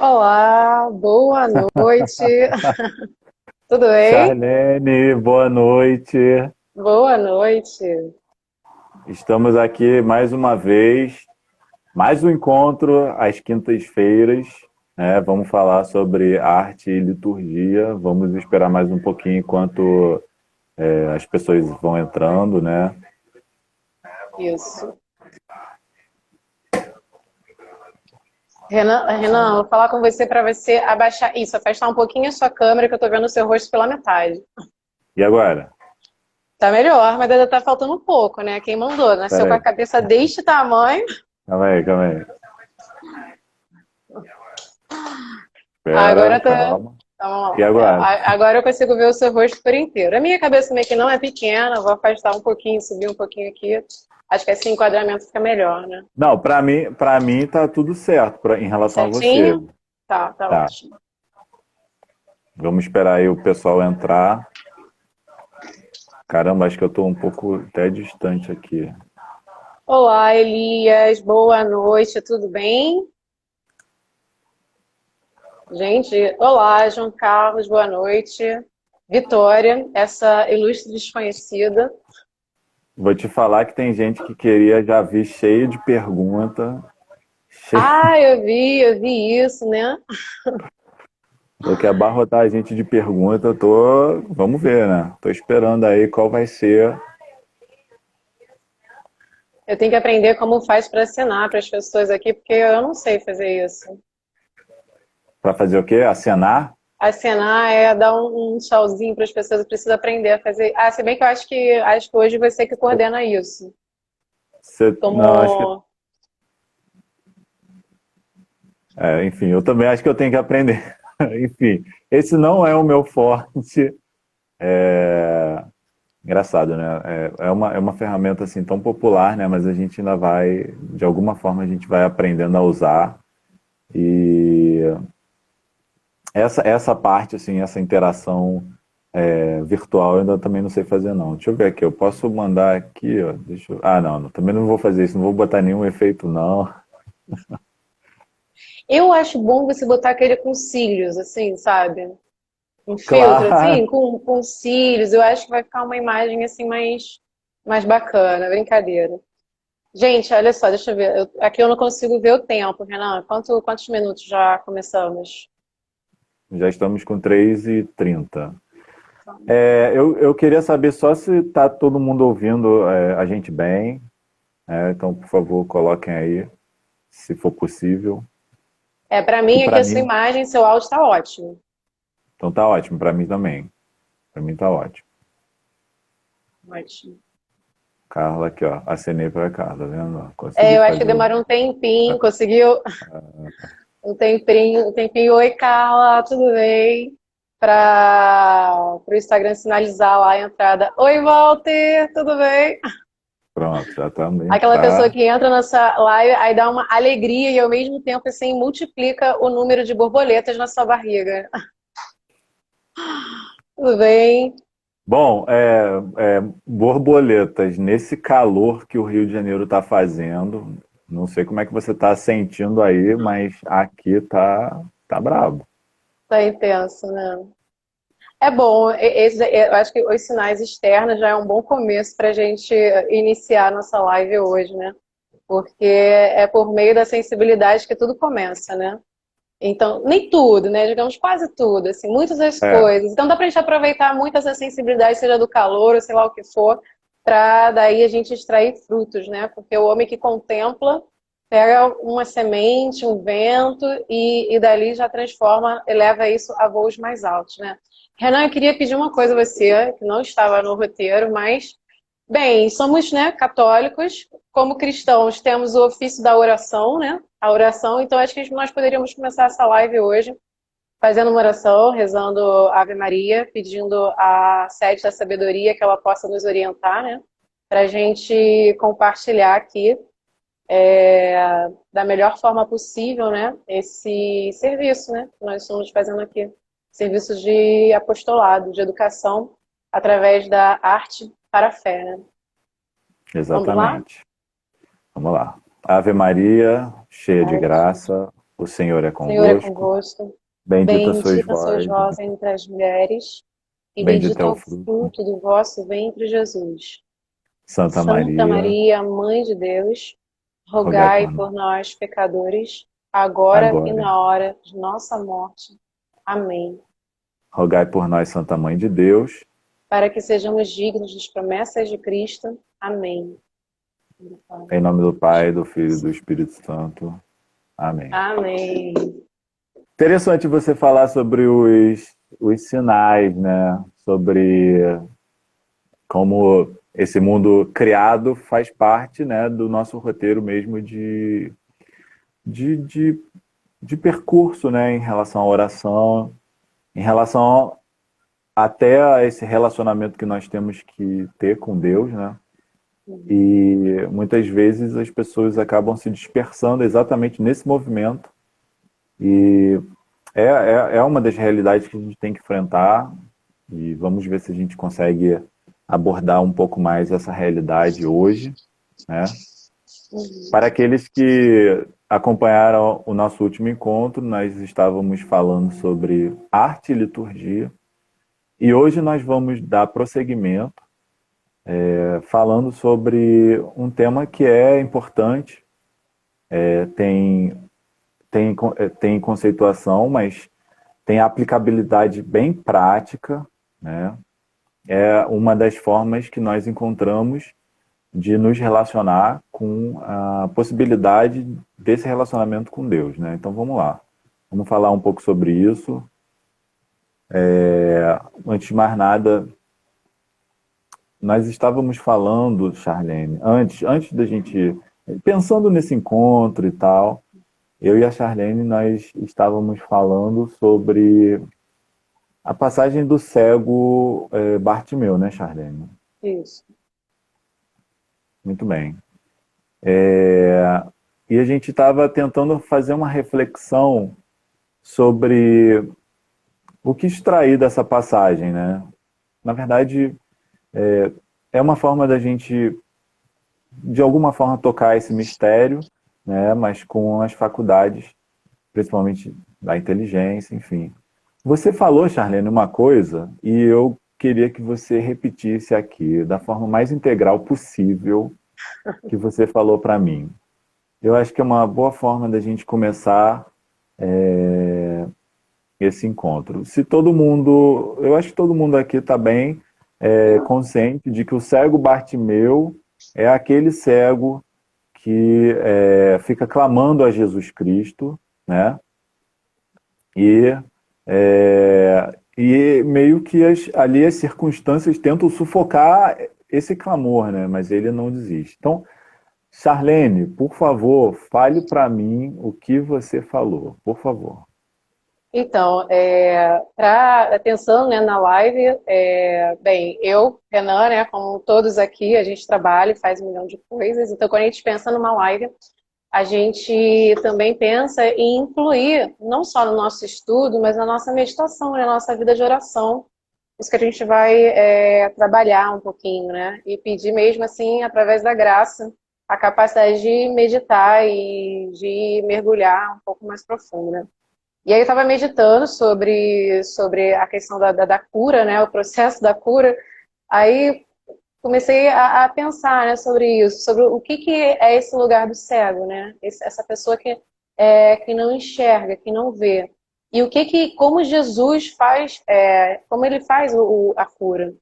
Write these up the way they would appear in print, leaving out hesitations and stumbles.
Olá, boa noite. Tudo bem? Charlene, boa noite. Boa noite. Estamos aqui mais uma vez, mais um encontro às quintas-feiras, né? Vamos falar sobre arte e liturgia. Vamos esperar mais um pouquinho enquanto as pessoas vão entrando, né? Isso. Renan, vou falar com você para você abaixar isso, afastar um pouquinho a sua câmera, que eu tô vendo o seu rosto pela metade. E agora? Tá melhor, mas ainda tá faltando um pouco, né? Quem mandou? Nasceu Espera com a aí, cabeça deste tamanho. calma aí, calma aí. Agora Espera, tá. calma. Então, E agora? agora eu consigo ver o seu rosto por inteiro. A minha cabeça meio que não é pequena, vou afastar um pouquinho, subir um pouquinho aqui. Acho que esse enquadramento fica melhor, né? Não, para mim tá tudo certo em relação a você. Certinho? Tá Tá. ótimo. Vamos esperar aí o pessoal entrar. Caramba, acho que eu tô um pouco até distante aqui. Olá, Elias, boa noite, tudo bem? Gente, olá, João Carlos, boa noite. Vitória, essa ilustre desconhecida. Vou te falar que tem gente que queria já vir cheio de pergunta. Cheio... Ah, eu vi isso, né? Tô que abarrotar a gente de pergunta. Vamos ver, né? Tô esperando aí qual vai ser. Eu tenho que aprender como faz para assinar para as pessoas aqui, porque eu não sei fazer isso. Para fazer o quê? Acenar? Assinar é dar um tchauzinho para as pessoas, eu preciso aprender a fazer. Ah, se bem que eu acho que hoje você que coordena isso. Não, acho que. Como Enfim, eu também acho que eu tenho que aprender. Enfim, esse não é o meu forte. Engraçado, né? É uma ferramenta assim tão popular, né? Mas a gente ainda vai, de alguma forma, a gente vai aprendendo a usar. E essa parte, assim, essa interação virtual eu ainda também não sei fazer, não. Deixa eu ver aqui, eu posso mandar aqui, ó. Ah, não, também não vou fazer isso, não vou botar nenhum efeito, não. eu acho bom você botar aquele com cílios, assim, sabe? Um filtro, Claro! assim, com cílios. Eu acho que vai ficar uma imagem, assim, mais bacana. Brincadeira. Gente, olha só, deixa eu ver. Aqui eu não consigo ver o tempo, Renan. Quantos minutos já começamos? Já estamos com 3h30. Eu queria saber só se está todo mundo ouvindo a gente bem. Então, por favor, coloquem aí, se for possível. Para Que mim aqui para a sua mim, imagem, seu áudio está ótimo. então tá ótimo, para mim também. Para mim tá ótimo. Ótimo. Carla aqui, ó. Acenei para Carla, tá vendo? Consegui Eu acho que fazer o. demora um tempinho, conseguiu um tempinho. Oi, Carla, tudo bem? Para o Instagram sinalizar lá a entrada. Oi, Walter, tudo bem? Pronto, já também Aquela pessoa tá. que entra nessa live, aí dá uma alegria e ao mesmo tempo assim multiplica o número de borboletas na sua barriga. Tudo bem? Bom, borboletas, nesse calor que o Rio de Janeiro tá fazendo, não sei como é que você tá sentindo aí, mas aqui tá brabo. Tá intenso, né? É bom, eu acho que os sinais externos já é um bom começo para a gente iniciar a nossa live hoje, né? Porque é por meio da sensibilidade que tudo começa, né? Então, nem tudo, né? Digamos quase tudo, assim, muitas das É, coisas. Então dá pra gente aproveitar muito essa sensibilidade, seja do calor, ou sei lá o que for, para daí a gente extrair frutos, né? Porque o homem que contempla pega uma semente, um vento e dali já transforma, eleva isso a voos mais altos, né? Renan, eu queria pedir uma coisa a você, que não estava no roteiro, mas, bem, somos, né, católicos, como cristãos, temos o ofício da oração, né? A oração, então acho que nós poderíamos começar essa live hoje fazendo uma oração, rezando Ave Maria, pedindo a sede da sabedoria que ela possa nos orientar, né? Para a gente compartilhar aqui da melhor forma possível, né? Esse serviço, né? Que nós estamos fazendo aqui. Serviço de apostolado, de educação, através da arte para a fé, né? Vamos lá? Exatamente. Vamos lá. Ave Maria, cheia de Ai, graça, o Senhor é o Senhor é convosco. convosco. Bendita sois Bendita sois vós, vós entre as mulheres, e bendito bendito é é o o fruto. fruto do vosso ventre, Jesus. Santa Santa Maria, Maria, Mãe de Deus, rogai rogai por nós, por nós, pecadores, agora e agora. na hora de nossa morte. Amém. Rogai por nós, Santa Mãe de Deus, Para que sejamos dignos das promessas de Cristo. Amém. em nome do Pai, do Filho e do Espírito Santo. Amém. Amém. Interessante você falar sobre os sinais, né? Sobre como esse mundo criado faz parte, né, do nosso roteiro mesmo de, de, de percurso, né, em relação à oração, em relação até a esse relacionamento que nós temos que ter com Deus, né? E muitas vezes as pessoas acabam se dispersando exatamente nesse movimento. E é uma das realidades que a gente tem que enfrentar. E vamos ver se a gente consegue abordar um pouco mais essa realidade hoje, né? Para aqueles que acompanharam o nosso último encontro, nós estávamos falando sobre arte e liturgia. E hoje nós vamos dar prosseguimento falando sobre um tema que é importante, tem, tem conceituação, mas tem aplicabilidade bem prática, né? É uma das formas que nós encontramos de nos relacionar com a possibilidade desse relacionamento com Deus, né? Então vamos lá, vamos falar um pouco sobre isso. Antes de mais nada, nós estávamos falando, Charlene, antes da gente, pensando nesse encontro e tal, eu e a Charlene, nós estávamos falando sobre a passagem do cego Bartimeu, né, Charlene? Isso. Muito bem. E a gente estava tentando fazer uma reflexão sobre o que extrair dessa passagem, né? Na verdade, é uma forma da gente, de alguma forma, tocar esse mistério, né? Mas com as faculdades, principalmente da inteligência, enfim. Você falou, Charlene, uma coisa, e eu queria que você repetisse aqui, da forma mais integral possível, que você falou para mim. Eu acho que é uma boa forma da gente começar esse encontro. Se todo mundo, eu acho que todo mundo aqui está bem consciente de que o cego Bartimeu é aquele cego que fica clamando a Jesus Cristo, né? E meio que ali as circunstâncias tentam sufocar esse clamor, né? Mas ele não desiste. Então, Charlene, por favor, fale para mim o que você falou, por favor. Então, pensando, né, na live, bem, eu, Renan, né, como todos aqui, a gente trabalha e faz um milhão de coisas. Então, quando a gente pensa numa live, a gente também pensa em incluir, não só no nosso estudo, mas na nossa meditação, na nossa vida de oração. Isso que a gente vai trabalhar um pouquinho, né? E pedir mesmo assim, através da graça, a capacidade de meditar e de mergulhar um pouco mais profundo, né? E aí eu estava meditando sobre a questão da cura, né? O processo da cura. Aí comecei a pensar, né, sobre isso, sobre o que é esse lugar do cego, né? Essa pessoa que não enxerga, que não vê. E como Jesus faz, como ele faz a cura.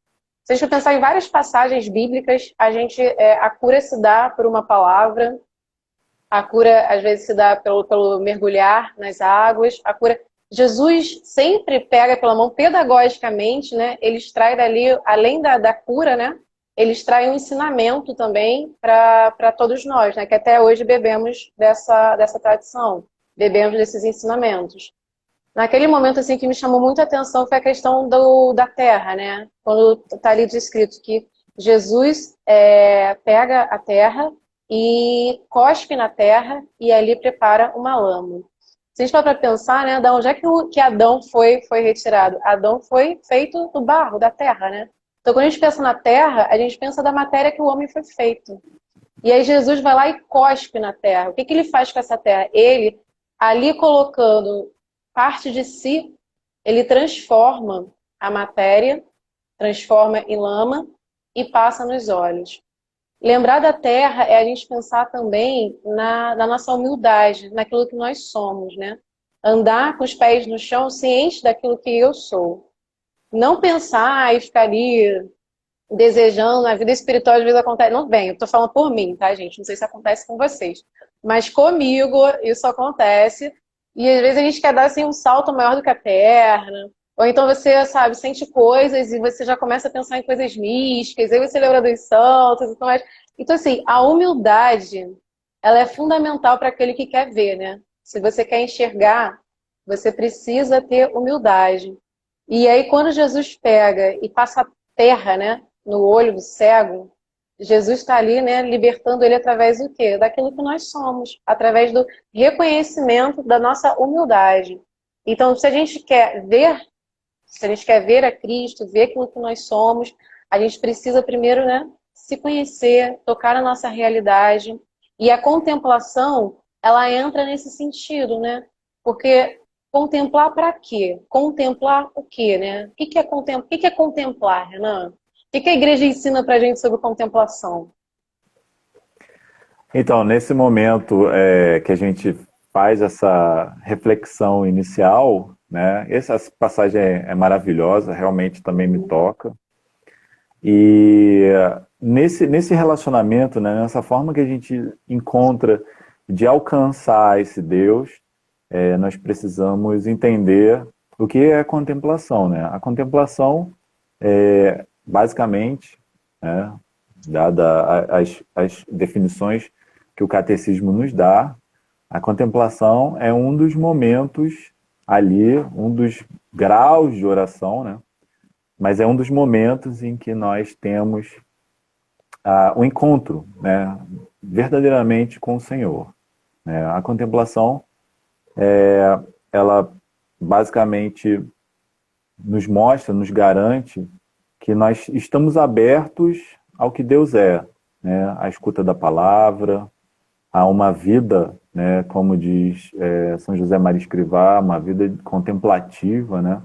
Se a gente pensar em várias passagens bíblicas, a cura se dá por uma palavra, a cura às vezes se dá pelo mergulhar nas águas, a cura. Jesus sempre pega pela mão pedagogicamente, né? Ele extrai dali, além da cura, né? Ele extrai um ensinamento também para todos nós, né? Que até hoje bebemos dessa tradição, bebemos desses ensinamentos. Naquele momento assim que me chamou muita atenção foi a questão da terra, né? Quando está ali descrito que Jesus pega a terra e cospe na terra e ali prepara uma lama. Se a gente for para pensar, né, da onde é que Adão foi retirado? Adão foi feito do barro, da terra, né? Então, quando a gente pensa na terra, a gente pensa da matéria que o homem foi feito. E aí Jesus vai lá e cospe na terra. O que ele faz com essa terra? Ele, ali colocando parte de si, ele transforma a matéria, transforma em lama e passa nos olhos. Lembrar da terra é a gente pensar também na nossa humildade, naquilo que nós somos, né? Andar com os pés no chão, ciente daquilo que eu sou. Não pensar e ficar ali desejando, na vida espiritual às vezes acontece. Não, bem, eu tô falando por mim, tá, gente? Não sei se acontece com vocês. Mas comigo isso acontece. E às vezes a gente quer dar assim, um salto maior do que a perna. Ou então você, sabe, sente coisas e você já começa a pensar em coisas místicas, aí você lembra dos santos e tudo mais. Então, assim, a humildade, ela é fundamental para aquele que quer ver, né? Se você quer enxergar, você precisa ter humildade. E aí, quando Jesus pega e passa a terra, né, no olho do cego, Jesus está ali, né, libertando ele através do quê? Daquilo que nós somos, através do reconhecimento da nossa humildade. Então, se a gente quer ver a Cristo, ver aquilo que nós somos, a gente precisa primeiro, né, se conhecer, tocar na nossa realidade. E a contemplação, ela entra nesse sentido, né? Porque contemplar para quê? Contemplar o quê, né? O que é contemplar, Renan? O que a igreja ensina para a gente sobre contemplação? Então, nesse momento que a gente faz essa reflexão inicial, né? Essa passagem é maravilhosa, realmente também me toca. E nesse relacionamento, né, nessa forma que a gente encontra de alcançar esse Deus, nós precisamos entender o que é a contemplação, né? A contemplação basicamente, né, dada as definições que o catecismo nos dá, a contemplação é um dos momentos ali, um dos graus de oração, né? Mas é um dos momentos em que nós temos o encontro, né, verdadeiramente com o Senhor. Né? A contemplação, ela basicamente nos mostra, nos garante que nós estamos abertos ao que Deus é, né? À escuta da palavra, a uma vida, né, como diz São José Maria Escrivá, uma vida contemplativa, né?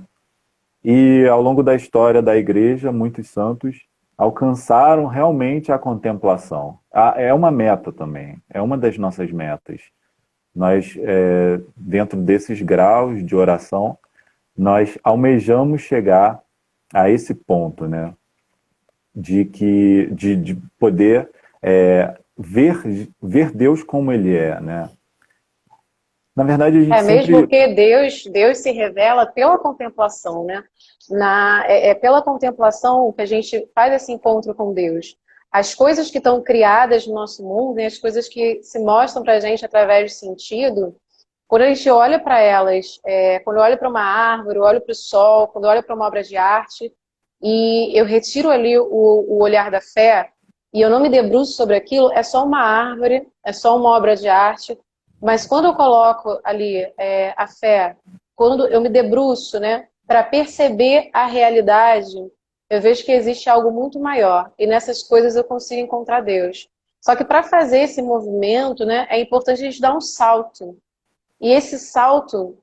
E ao longo da história da igreja, muitos santos alcançaram realmente a contemplação. É uma meta também, é uma das nossas metas. Nós, dentro desses graus de oração, nós almejamos chegar a esse ponto, né? De poder ver Deus como Ele é, né? Na verdade, a gente Mesmo sempre... que Deus se revela pela contemplação, né? É pela contemplação que a gente faz esse encontro com Deus. As coisas que estão criadas no nosso mundo, né, as coisas que se mostram para a gente através do sentido, quando a gente olha para elas, quando eu olho para uma árvore, eu olho para o sol, quando eu olho para uma obra de arte, e eu retiro ali o olhar da fé, e eu não me debruço sobre aquilo, é só uma árvore, é só uma obra de arte, mas quando eu coloco ali a fé, quando eu me debruço, né, para perceber a realidade, eu vejo que existe algo muito maior. E nessas coisas eu consigo encontrar Deus. Só que para fazer esse movimento, né, é importante a gente dar um salto. E esse salto,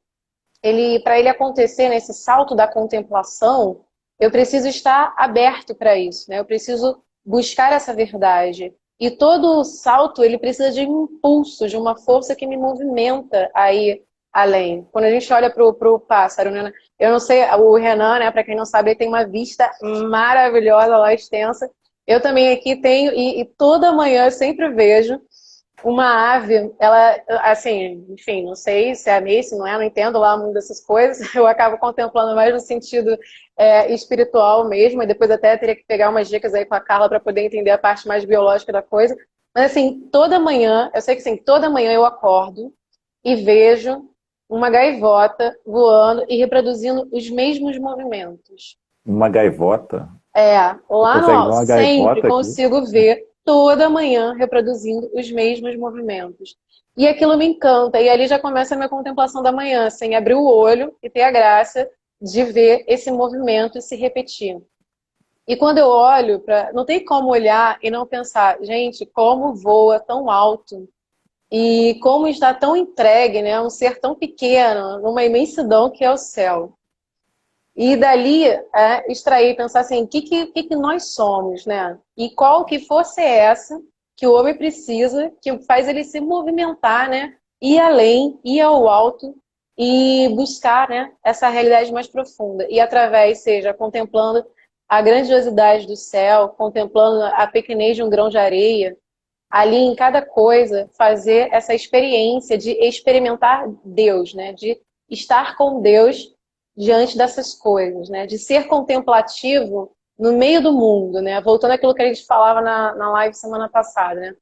para ele acontecer, nesse salto da contemplação, eu preciso estar aberto para isso, né? Eu preciso buscar essa verdade. E todo salto, ele precisa de um impulso, de uma força que me movimenta aí além. Quando a gente olha para o pássaro, né? Eu não sei, o Renan, né, para quem não sabe, ele tem uma vista maravilhosa lá, extensa. Eu também aqui tenho, e toda manhã eu sempre vejo uma ave, ela, assim, enfim, não sei se é meio, se não é, não entendo lá muito dessas coisas, eu acabo contemplando mais no sentido espiritual mesmo, e depois até teria que pegar umas dicas aí com a Carla para poder entender a parte mais biológica da coisa. Mas assim, toda manhã, eu sei que assim, toda manhã eu acordo e vejo uma gaivota voando e reproduzindo os mesmos movimentos. Uma gaivota? Você Lá no consegue ver alto, uma sempre gaivota aqui? consigo ver toda manhã reproduzindo os mesmos movimentos. E aquilo me encanta. E ali já começa a minha contemplação da manhã, sem abrir o olho e ter a graça de ver esse movimento se repetir. E quando eu olho para. Não tem como olhar e não pensar, gente, como voa tão alto e como está tão entregue, né? Um ser tão pequeno, numa imensidão que é o céu. E dali extrair, pensar assim, o que nós somos, né? E qual que fosse essa que o homem precisa, que faz ele se movimentar, né? Ir além, ir ao alto e buscar, né, essa realidade mais profunda. E através, seja contemplando a grandiosidade do céu, contemplando a pequenez de um grão de areia, ali em cada coisa, fazer essa experiência de experimentar Deus, né? De estar com Deus diante dessas coisas, né? De ser contemplativo no meio do mundo, né? Voltando àquilo que a gente falava na live semana passada, né?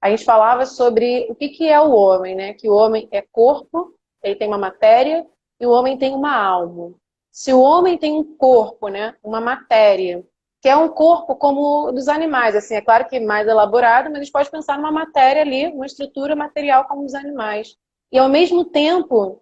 A gente falava sobre o que é o homem, né? Que o homem é corpo, ele tem uma matéria, e o homem tem uma alma. Se o homem tem um corpo, né? Uma matéria, que é um corpo como o dos animais, assim, é claro que mais elaborado, mas a gente pode pensar numa matéria ali, uma estrutura material como os animais. E ao mesmo tempo,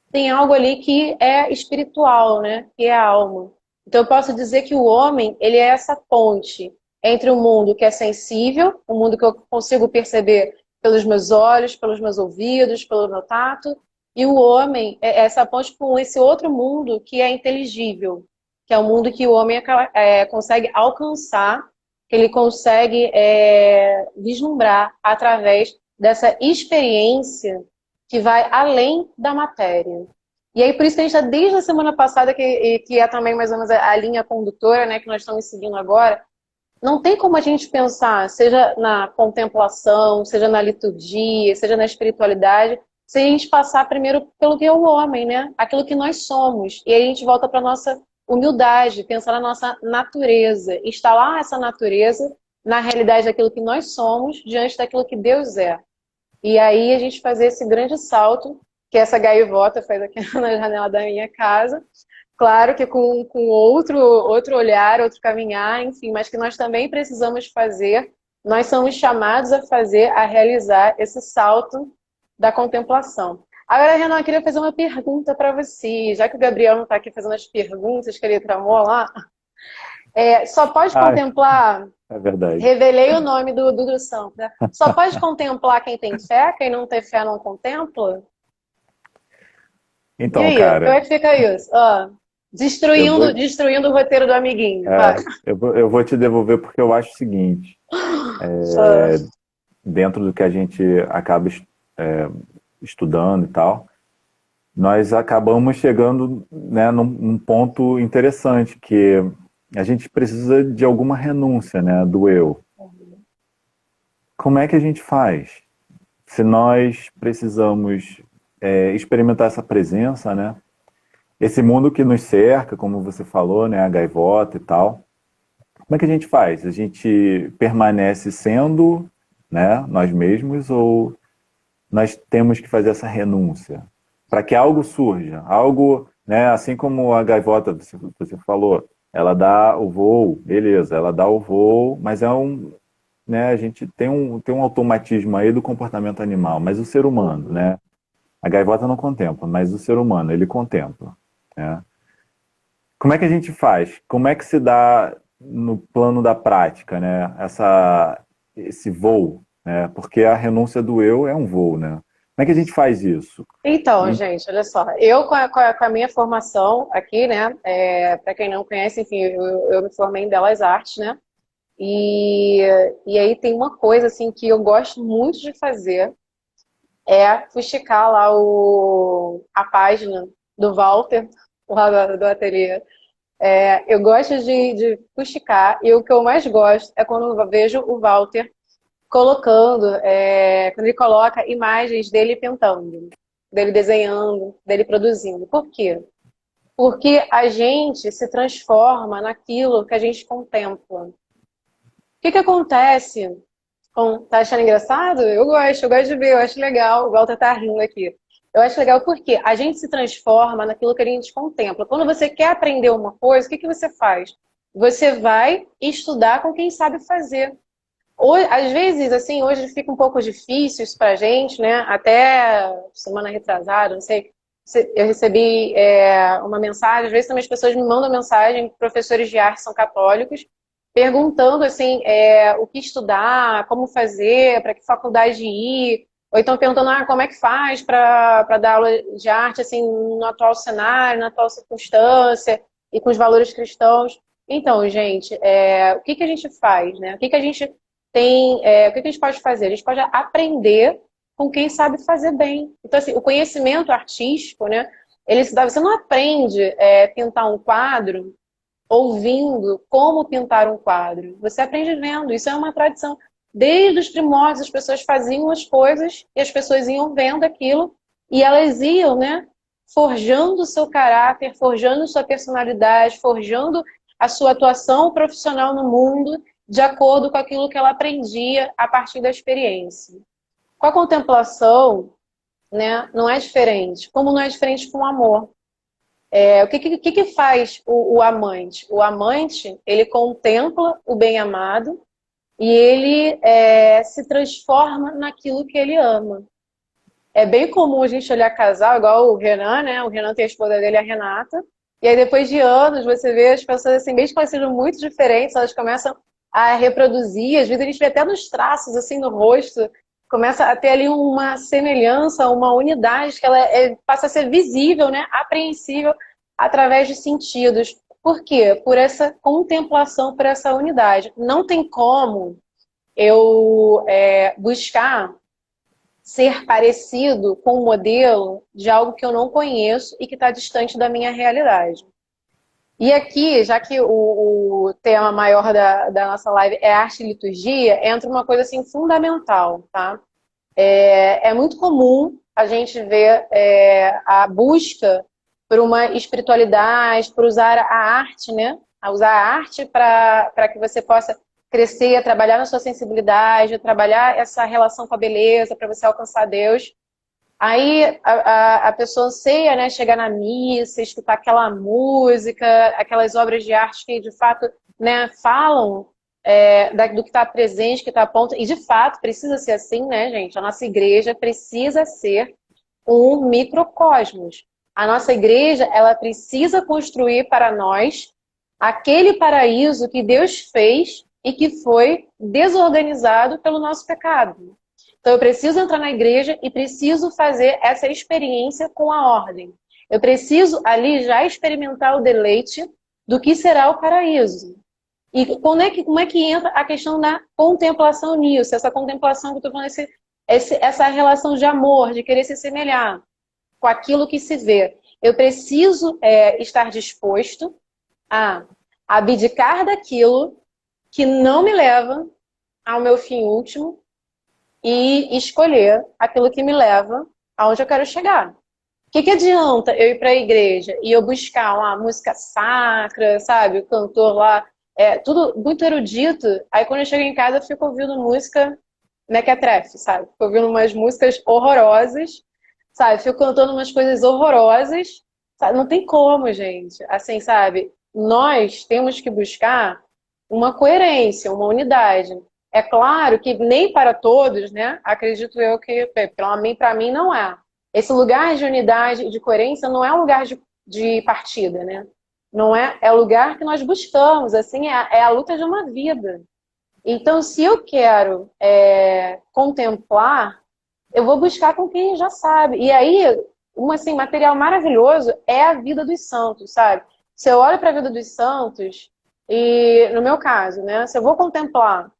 tem algo ali que é espiritual, né? Que é a alma. Então eu posso dizer que o homem, ele é essa ponte entre o mundo que é sensível, o mundo que eu consigo perceber pelos meus olhos, pelos meus ouvidos, pelo meu tato, e o homem é essa ponte com esse outro mundo que é inteligível, que é o mundo que o homem consegue alcançar, que ele consegue vislumbrar através dessa experiência que vai além da matéria. E aí, por isso que a gente está desde a semana passada, que é também mais ou menos a linha condutora, né, que nós estamos seguindo agora, não tem como a gente pensar, seja na contemplação, seja na liturgia, seja na espiritualidade, se a gente passar primeiro pelo que é o homem, né? Aquilo que nós somos. E aí a gente volta para a nossa humildade, pensar na nossa natureza, instalar essa natureza na realidade daquilo que nós somos diante daquilo que Deus é. E aí a gente fazer esse grande salto que essa gaivota faz aqui na janela da minha casa. Claro que com outro olhar, outro caminhar, enfim, mas que nós também precisamos fazer, nós somos chamados a fazer, a realizar esse salto da contemplação. Agora, Renan, eu queria fazer uma pergunta para você, já que o Gabriel não está aqui fazendo as perguntas que ele tramou lá, só pode Ah, contemplar. é verdade. Revelei o nome do santo, né? Só pode contemplar quem tem fé, quem não tem fé não contempla? E Então, aí, como cara, é que fica isso? eu vou, Destruindo o roteiro do amiguinho, vai. eu vou te devolver porque eu acho o seguinte, Ah, dentro do que a gente acaba estudando e tal, nós acabamos chegando, né, num ponto interessante, que a gente precisa de alguma renúncia, né, do eu. Como é que a gente faz? Se nós precisamos experimentar essa presença, né? Esse mundo que nos cerca, como você falou, né, a gaivota e tal. Como é que a gente faz? A gente permanece sendo, né, nós mesmos ou nós temos que fazer essa renúncia para que algo surja, algo, né, assim como a gaivota, você falou, ela dá o voo, beleza, ela dá o voo, mas né, a gente tem um automatismo aí do comportamento animal, mas o ser humano, né, a gaivota não contempla, mas o ser humano, ele contempla, né? Como é que a gente faz? Como é que se dá no plano da prática, né, esse voo, né? Porque a renúncia do eu é um voo, né? Como é que a gente faz isso? Então, gente, olha só. Eu, com a minha formação aqui, né? Para quem não conhece, enfim, eu me formei em Belas Artes, né? E, e aí tem uma coisa, assim, que eu gosto muito de fazer, fuxicar lá a página do Walter, lá do ateliê. Eu gosto de fuxicar, e o que eu mais gosto é quando eu vejo o Walter colocando, quando ele coloca imagens dele pintando, dele desenhando, dele produzindo. Por quê? Porque a gente se transforma naquilo que a gente contempla. O que acontece? Tá achando engraçado? Eu gosto de ver, eu acho legal. O Walter tá rindo aqui. Eu acho legal porque a gente se transforma naquilo que a gente contempla. Quando você quer aprender uma coisa, o que que você faz? Você vai estudar com quem sabe fazer. Às vezes, assim, hoje fica um pouco difícil isso pra gente, né? Até semana retrasada, não sei, eu recebi uma mensagem, às vezes também as pessoas me mandam mensagem, professores de arte são católicos, perguntando, assim, o que estudar, como fazer, para que faculdade ir, ou então perguntando, como é que faz para dar aula de arte, assim, no atual cenário, na atual circunstância, e com os valores cristãos. Então, gente, o que que a gente faz, né? O que que a gente o que que a gente pode fazer? A gente pode aprender com quem sabe fazer bem. Então, assim, o conhecimento artístico, né? Ele se dá, você não aprende pintar um quadro ouvindo como pintar um quadro. Você aprende vendo. Isso é uma tradição. Desde os primórdios, as pessoas faziam as coisas e as pessoas iam vendo aquilo e elas iam, né? Forjando o seu caráter, forjando sua personalidade, forjando a sua atuação profissional no mundo de acordo com aquilo que ela aprendia a partir da experiência. Com a contemplação, né, não é diferente. Como não é diferente com o amor. O que faz o amante? O amante, ele contempla o bem-amado e ele se transforma naquilo que ele ama. É bem comum a gente olhar casal, igual o Renan, né? O Renan tem a esposa dele, a Renata. E aí, depois de anos, você vê as pessoas, assim, mesmo que elas sejam muito diferentes, elas começam a reproduzir. Às vezes a gente vê até nos traços, assim, no rosto, começa a ter ali uma semelhança, uma unidade que ela passa a ser visível, né? Apreensível através de sentidos. Por quê? Por essa contemplação, por essa unidade. Não tem como eu buscar ser parecido com um modelo de algo que eu não conheço e que está distante da minha realidade. E aqui, já que o tema maior da nossa live é arte e liturgia, entra uma coisa assim fundamental, tá? É muito comum a gente ver a busca por uma espiritualidade, por usar a arte, né? A usar a arte para que você possa crescer, trabalhar na sua sensibilidade, trabalhar essa relação com a beleza, para você alcançar Deus. Aí a pessoa anseia, né, chegar na missa, escutar aquela música, aquelas obras de arte que de fato, né, falam do que está presente, que está a ponto. E de fato precisa ser assim, né, gente? A nossa igreja precisa ser um microcosmos. A nossa igreja, ela precisa construir para nós aquele paraíso que Deus fez e que foi desorganizado pelo nosso pecado. Então eu preciso entrar na igreja e preciso fazer essa experiência com a ordem. Eu preciso ali já experimentar o deleite do que será o paraíso. E como é que entra a questão da contemplação nisso? Essa contemplação que eu estou falando, essa relação de amor, de querer se semelhar com aquilo que se vê. Eu preciso estar disposto a abdicar daquilo que não me leva ao meu fim último e escolher aquilo que me leva aonde eu quero chegar. O que adianta eu ir para a igreja e eu buscar uma música sacra, sabe? O cantor lá, tudo muito erudito. Aí quando eu chego em casa eu fico ouvindo música mequetrefe, sabe? Fico ouvindo umas músicas horrorosas, sabe? Fico cantando umas coisas horrorosas. Sabe? Não tem como, gente. Assim, sabe? Nós temos que buscar uma coerência, uma unidade. É claro que nem para todos, né? Acredito eu que, para mim, não é. Esse lugar de unidade e de coerência não é um lugar de partida, né? Não é o lugar que nós buscamos, assim, é a luta de uma vida. Então, se eu quero contemplar, eu vou buscar com quem já sabe. E aí, assim, material maravilhoso é a vida dos santos, sabe? Se eu olho para a vida dos santos, e no meu caso, né? Se eu vou contemplar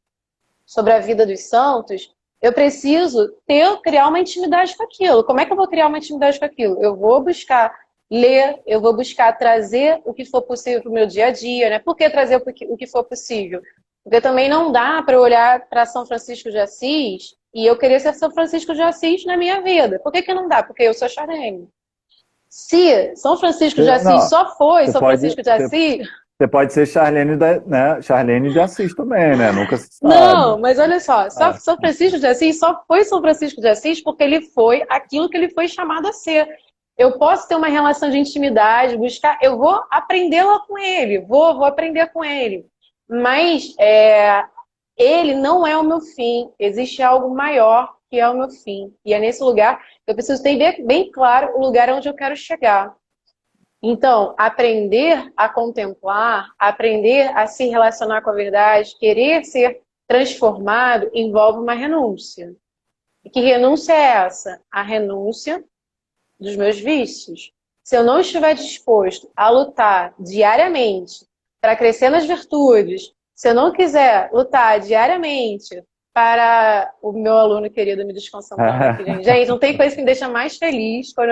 sobre a vida dos santos, eu preciso criar uma intimidade com aquilo. Como é que eu vou criar uma intimidade com aquilo? Eu vou buscar ler, eu vou buscar trazer o que for possível para o meu dia a dia, né? Por que trazer o que for possível? Porque também não dá para eu olhar para São Francisco de Assis e eu querer ser São Francisco de Assis na minha vida. Por que não dá? Porque eu sou charene. Se São Francisco de Assis só foi São Francisco de Assis... Você pode ser Charlene, né? Charlene de Assis também, né? Nunca se sabe. Não, mas olha só, É. São Francisco de Assis só foi São Francisco de Assis porque ele foi aquilo que ele foi chamado a ser. Eu posso ter uma relação de intimidade, buscar, eu vou aprendê-la com ele, vou aprender com ele. Mas ele não é o meu fim, existe algo maior que é o meu fim. E é nesse lugar que eu preciso ter bem claro o lugar onde eu quero chegar. Então, aprender a contemplar, aprender a se relacionar com a verdade, querer ser transformado, envolve uma renúncia. E que renúncia é essa? A renúncia dos meus vícios. Se eu não estiver disposto a lutar diariamente para crescer nas virtudes, se eu não quiser lutar diariamente para o meu aluno querido me desconcentrando aqui, gente. Gente, não tem coisa que me deixa mais feliz quando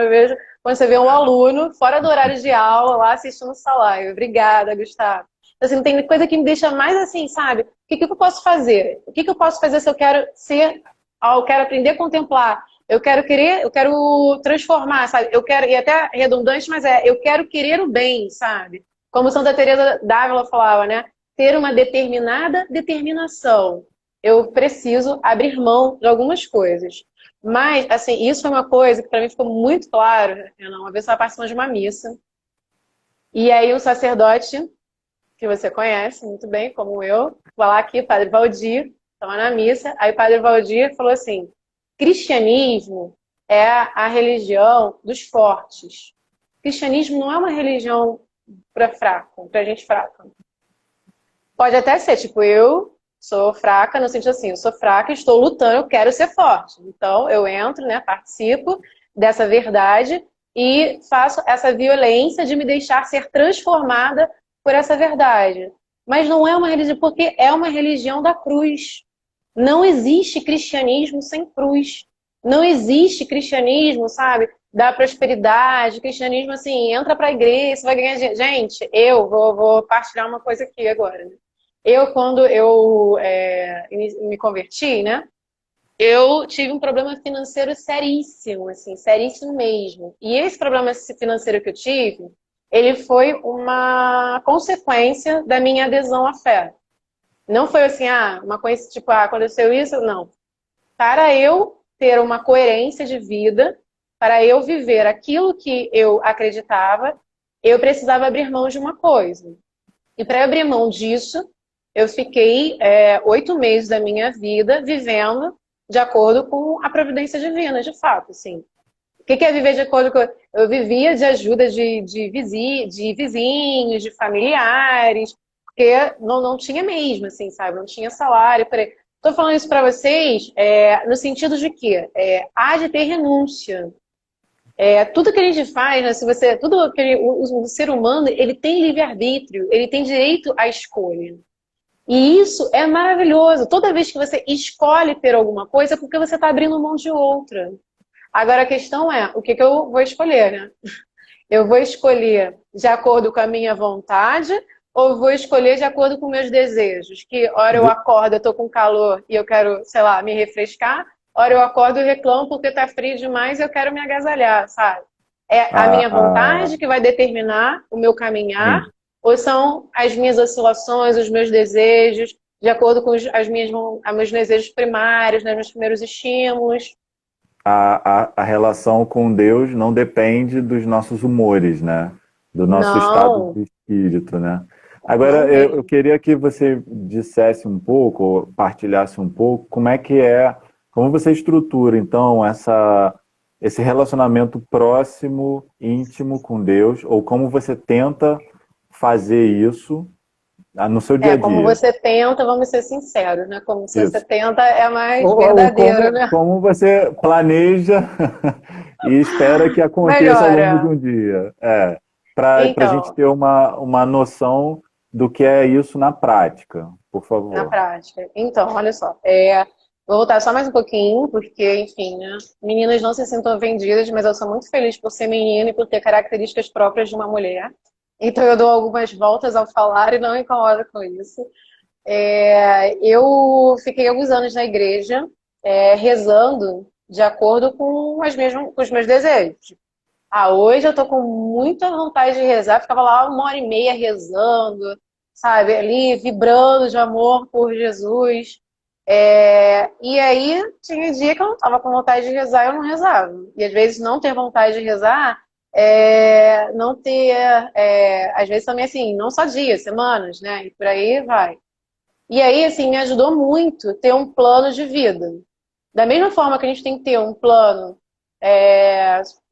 você vê um aluno fora do horário de aula lá assistindo essa live. Obrigada, Gustavo. Então, assim, não tem coisa que me deixa mais assim, sabe? O que eu posso fazer? O que eu posso fazer se eu quero ser, eu quero aprender a contemplar? Eu quero transformar, sabe? Eu quero, e até redundante, mas eu quero querer o bem, sabe? Como Santa Teresa d'Ávila falava, né? Ter uma determinada determinação. Eu preciso abrir mão de algumas coisas. Mas, assim, isso foi uma coisa que para mim ficou muito claro, Renan. Uma vez eu estava participando de uma missa, e aí o sacerdote, que você conhece muito bem, como eu, foi lá aqui, Padre Valdir, estava na missa, aí o Padre Valdir falou assim: cristianismo é a religião dos fortes. Cristianismo não é uma religião para fraco, para gente fraca. Pode até ser, tipo, eu sou fraca no sentido assim, eu sou fraca, estou lutando, eu quero ser forte. Então, eu entro, né, participo dessa verdade e faço essa violência de me deixar ser transformada por essa verdade. Mas não é uma religião, porque é uma religião da cruz. Não existe cristianismo sem cruz. Não existe cristianismo, sabe, da prosperidade, cristianismo assim, entra para a igreja, você vai ganhar dinheiro. Gente, eu vou partilhar uma coisa aqui agora, né? Quando eu me converti, né? Eu tive um problema financeiro seríssimo, assim, seríssimo mesmo. E esse problema financeiro que eu tive, ele foi uma consequência da minha adesão à fé. Não foi assim, uma coisa tipo, aconteceu isso, não. Para eu ter uma coerência de vida, para eu viver aquilo que eu acreditava, eu precisava abrir mão de uma coisa. E para abrir mão disso, eu fiquei 8 meses da minha vida vivendo de acordo com a providência divina, de fato, assim. O que é viver de acordo com... Eu vivia de ajuda de vizinhos, de familiares, porque não tinha mesmo, assim, sabe? Não tinha salário. Estou falando isso para vocês no sentido de que há de ter renúncia. Tudo que a gente faz, né, o ser humano, ele tem livre-arbítrio, ele tem direito à escolha. E isso é maravilhoso. Toda vez que você escolhe ter alguma coisa, é porque você está abrindo mão de outra. Agora a questão é, o que eu vou escolher, né? Eu vou escolher de acordo com a minha vontade ou vou escolher de acordo com meus desejos? Que hora eu acordo, eu tô com calor e eu quero, sei lá, me refrescar. Hora eu acordo e reclamo porque tá frio demais e eu quero me agasalhar, sabe? É a minha vontade que vai determinar o meu caminhar Sim. ou são as minhas oscilações, os meus desejos, de acordo com os meus desejos primários, né, meus primeiros estímulos? A relação com Deus não depende dos nossos humores, né? Do nosso estado Não, de espírito, né? Agora, não eu mesmo. queria que você dissesse um pouco, ou partilhasse um pouco, como você estrutura, então, esse relacionamento próximo, íntimo com Deus, ou como você tenta fazer isso no seu dia a Como dia. você tenta, vamos ser sinceros, né? Como você Isso. tenta é mais Ou verdadeiro, né? como você planeja e espera que aconteça ao longo de Melhora. um dia. Para a gente Então, ter uma noção do que é isso na prática, por na favor. prática. Então, olha só. Vou voltar só mais um pouquinho, porque, enfim, né? Meninas não se sintam ofendidas, mas eu sou muito feliz por ser menina e por ter características próprias de uma mulher. Então, eu dou algumas voltas ao falar e não me incomodo com isso. Eu fiquei alguns anos na igreja, rezando de acordo com os meus desejos. Ah, hoje eu tô com muita vontade de rezar. Ficava lá 1 hora e meia rezando, sabe? Ali vibrando de amor por Jesus. E aí tinha dia que eu não tava com vontade de rezar e eu não rezava. E às vezes não ter vontade de rezar, não ter, às vezes também assim, não só dias, semanas, né? E por aí vai. E aí, assim, me ajudou muito ter um plano de vida. Da mesma forma que a gente tem que ter um plano,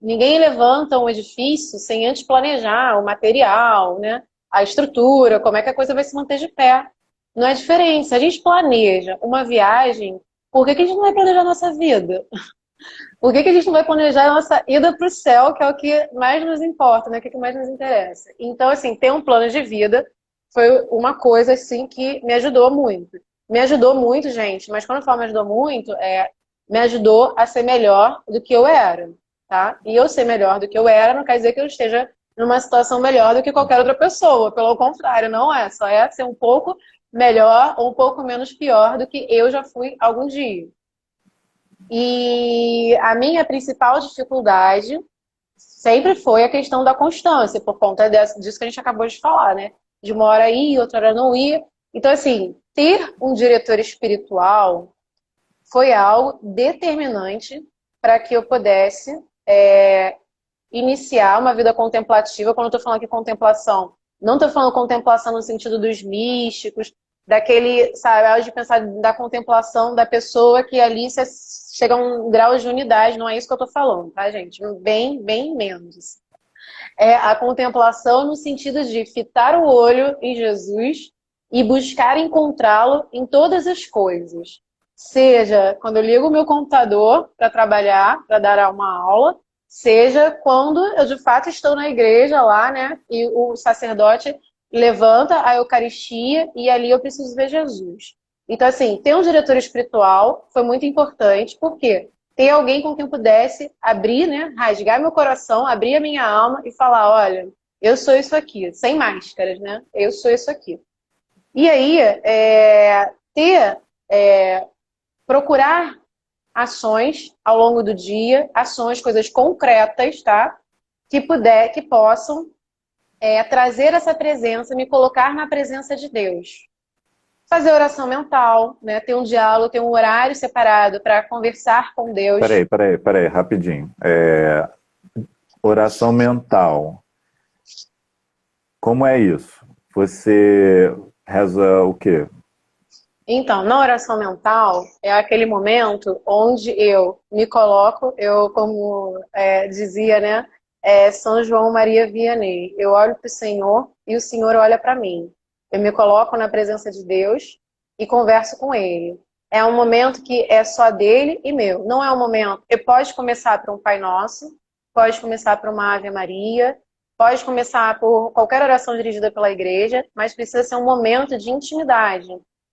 ninguém levanta um edifício sem antes planejar o material, né? A estrutura, como é que a coisa vai se manter de pé. Não é diferente. Se a gente planeja uma viagem, por que que a gente não vai planejar a nossa vida? Por que que a gente não vai planejar a nossa ida para o céu, que é o que mais nos importa, né? O que mais nos interessa? Então, assim, ter um plano de vida foi uma coisa, assim, que me ajudou muito. Me ajudou muito, gente, mas quando eu falo me ajudou muito, me ajudou a ser melhor do que eu era, tá? E eu ser melhor do que eu era não quer dizer que eu esteja numa situação melhor do que qualquer outra pessoa. Pelo contrário, não é. Só é ser um pouco melhor ou um pouco menos pior do que eu já fui algum dia. E a minha principal dificuldade sempre foi a questão da constância, por conta disso que a gente acabou de falar, né? De uma hora ir, outra hora não ir. Então, assim, ter um diretor espiritual foi algo determinante para que eu pudesse iniciar uma vida contemplativa. Quando eu estou falando aqui contemplação, não estou falando contemplação no sentido dos místicos, daquele, sabe, de pensar da contemplação da pessoa que ali chega a um grau de unidade, não é isso que eu estou falando, tá, gente? Bem, bem menos. É a contemplação no sentido de fitar o olho em Jesus e buscar encontrá-lo em todas as coisas. Seja quando eu ligo o meu computador para trabalhar, para dar uma aula, seja quando eu de fato estou na igreja lá, né? E o sacerdote levanta a Eucaristia e ali eu preciso ver Jesus. Então, assim, ter um diretor espiritual foi muito importante, porque ter alguém com quem eu pudesse abrir, né, rasgar meu coração, abrir a minha alma e falar, olha, eu sou isso aqui, sem máscaras, né? Eu sou isso aqui. E aí, procurar ações ao longo do dia, ações, coisas concretas, tá? Que possam trazer essa presença, me colocar na presença de Deus. Fazer oração mental, né? Ter um diálogo, ter um horário separado para conversar com Deus. Peraí, rapidinho. Oração mental. Como é isso? Você reza o quê? Então, na oração mental é aquele momento onde eu me coloco, eu como dizia, né, São João Maria Vianney, eu olho para o Senhor e o Senhor olha para mim. Eu me coloco na presença de Deus e converso com Ele. É um momento que é só dele e meu. Não é um momento. Pode começar por um Pai Nosso, pode começar por uma Ave Maria, pode começar por qualquer oração dirigida pela igreja, mas precisa ser um momento de intimidade.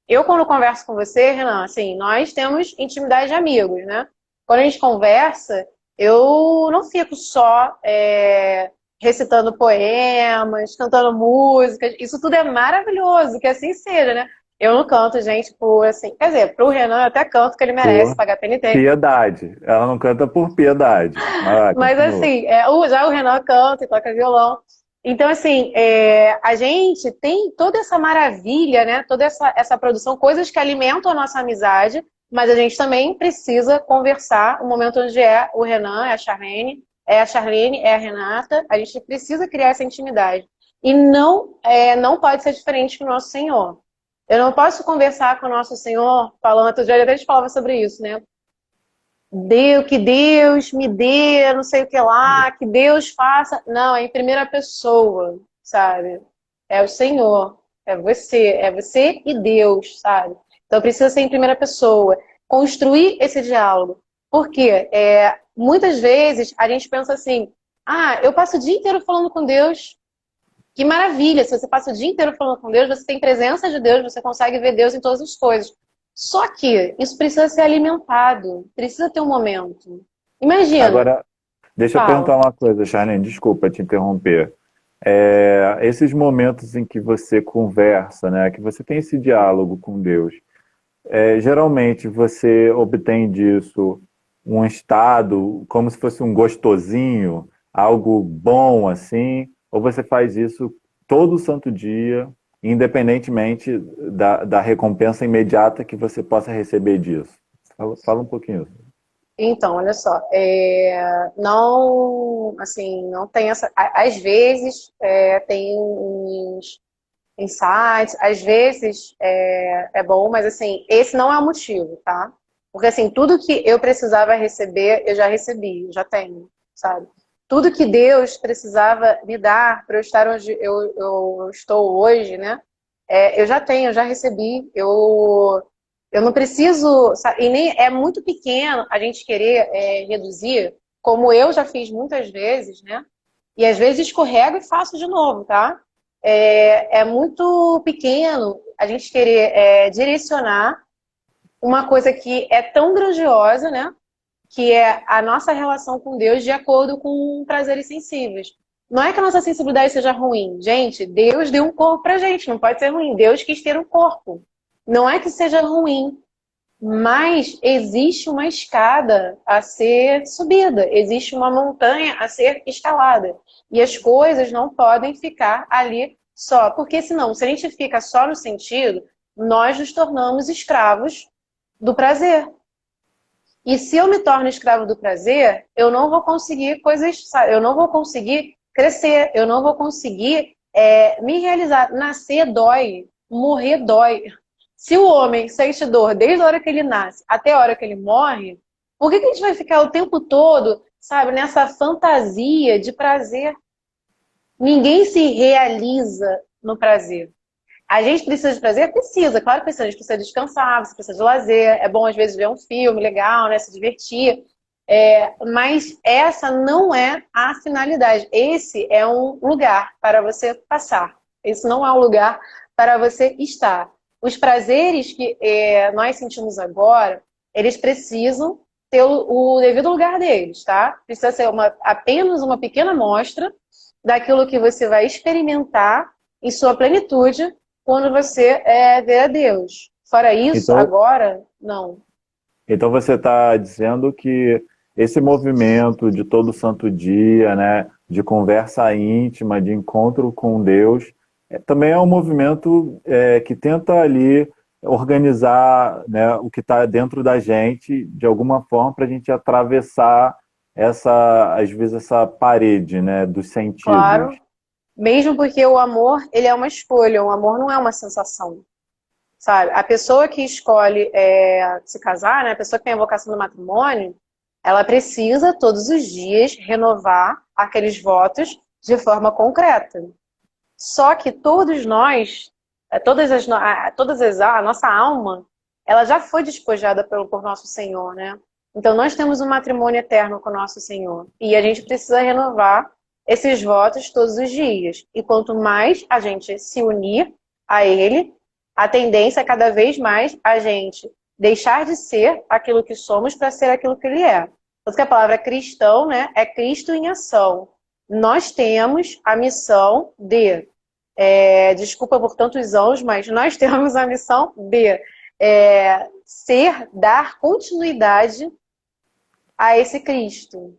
Eu, quando converso com você, Renan, assim, nós temos intimidade de amigos, né? Quando a gente conversa, eu não fico só recitando poemas, cantando músicas. Isso tudo é maravilhoso, que assim seja, né? Eu não canto, gente, por assim. Quer dizer, pro Renan eu até canto, que ele merece Por pagar penitência. piedade. Ela não canta por piedade. Mas vai, Mas continua. assim, já o Renan canta e toca violão. Então, assim, a gente tem toda essa maravilha, né? Toda essa produção, coisas que alimentam a nossa amizade, mas a gente também precisa conversar. O momento onde é o Renan, é a Charlene, é a Renata, a gente precisa criar essa intimidade. E não pode ser diferente com o nosso Senhor. Eu não posso conversar com o nosso Senhor falando, outro dia até a gente falava sobre isso, né? Que Deus me dê, não sei o que lá, que Deus faça. Não, é em primeira pessoa, sabe? É o Senhor, é você e Deus, sabe? Então precisa ser em primeira pessoa. Construir esse diálogo. Porque muitas vezes a gente pensa assim, eu passo o dia inteiro falando com Deus. Que maravilha! Se você passa o dia inteiro falando com Deus, você tem presença de Deus, você consegue ver Deus em todas as coisas. Só que isso precisa ser alimentado, precisa ter um momento. Imagina, Agora, deixa eu fala. perguntar uma coisa, Charlene, desculpa te interromper. Esses momentos em que você conversa, né, que você tem esse diálogo com Deus, geralmente você obtém disso um estado como se fosse um gostosinho, algo bom assim? Ou você faz isso todo santo dia, independentemente da recompensa imediata que você possa receber disso? Fala um pouquinho. Então, olha só, não, assim, não tem essa. Às vezes tem uns insights, às vezes é bom, mas assim, esse não é o motivo, tá? Porque assim, tudo que eu precisava receber, eu já recebi, eu já tenho, sabe? Tudo que Deus precisava me dar para eu estar onde eu estou hoje, né? Eu já tenho, eu já recebi, eu não preciso, sabe? E nem é muito pequeno a gente querer reduzir, como eu já fiz muitas vezes, né? E às vezes escorrego e faço de novo, tá? É muito pequeno a gente querer direcionar uma coisa que é tão grandiosa, né? Que é a nossa relação com Deus de acordo com prazeres sensíveis. Não é que a nossa sensibilidade seja ruim. Gente, Deus deu um corpo pra gente, não pode ser ruim. Deus quis ter um corpo. Não é que seja ruim, mas existe uma escada a ser subida, existe uma montanha a ser escalada. E as coisas não podem ficar ali só, porque senão, se a gente fica só no sentido, nós nos tornamos escravos do prazer. E se eu me torno escravo do prazer, eu não vou conseguir coisas, sabe? Eu não vou conseguir crescer, eu não vou conseguir me realizar. Nascer dói, morrer dói. Se o homem sente dor desde a hora que ele nasce até a hora que ele morre, por que a gente vai ficar o tempo todo, sabe, nessa fantasia de prazer? Ninguém se realiza no prazer. A gente precisa de prazer? Precisa, claro que precisa. A gente precisa descansar, você precisa de lazer. É bom, às vezes, ver um filme legal, né? Se divertir. Mas essa não é a finalidade. Esse é um lugar para você passar. Esse não é um lugar para você estar. Os prazeres que nós sentimos agora, eles precisam ter o devido lugar deles, tá? Precisa ser apenas uma pequena amostra daquilo que você vai experimentar em sua plenitude quando você vê a Deus. Fora isso, Então, agora, não. então você está dizendo que esse movimento de todo santo dia, né, de conversa íntima, de encontro com Deus, também é um movimento que tenta ali organizar, né, o que está dentro da gente de alguma forma para a gente atravessar às vezes essa parede, né, dos sentidos. Claro. Mesmo porque o amor, ele é uma escolha. O amor não é uma sensação, sabe? A pessoa que escolhe se casar, né? A pessoa que tem a vocação do matrimônio, ela precisa todos os dias renovar aqueles votos de forma concreta. Só que todos nós, a nossa alma, ela já foi despojada por nosso Senhor, né? Então nós temos um matrimônio eterno com o nosso Senhor. E a gente precisa renovar esses votos todos os dias. E quanto mais a gente se unir a Ele, a tendência é cada vez mais a gente deixar de ser aquilo que somos para ser aquilo que Ele é. Porque a palavra cristão, né, é Cristo em ação. Nós temos a missão de desculpa por tantos anos, mas nós temos a missão de dar continuidade a esse Cristo.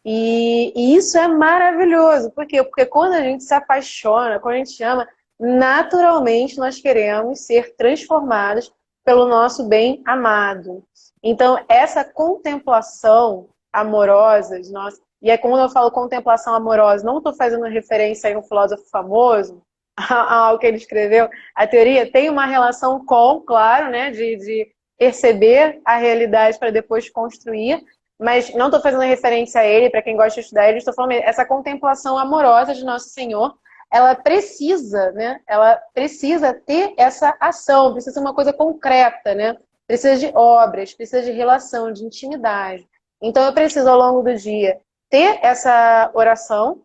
E isso é maravilhoso. Por quê? Porque quando a gente se apaixona, quando a gente ama, naturalmente nós queremos ser transformados pelo nosso bem amado. Então, essa contemplação amorosa de nós, e é quando eu falo contemplação amorosa, não estou fazendo referência a um filósofo famoso, ao que ele escreveu, a teoria tem uma relação com, claro, né, de perceber a realidade para depois construir, mas não estou fazendo referência a ele, para quem gosta de estudar ele, estou falando essa contemplação amorosa de Nosso Senhor, ela precisa, né, ela precisa ter essa ação, precisa ser uma coisa concreta, né, precisa de obras, precisa de relação, de intimidade. Então eu preciso, ao longo do dia, ter essa oração,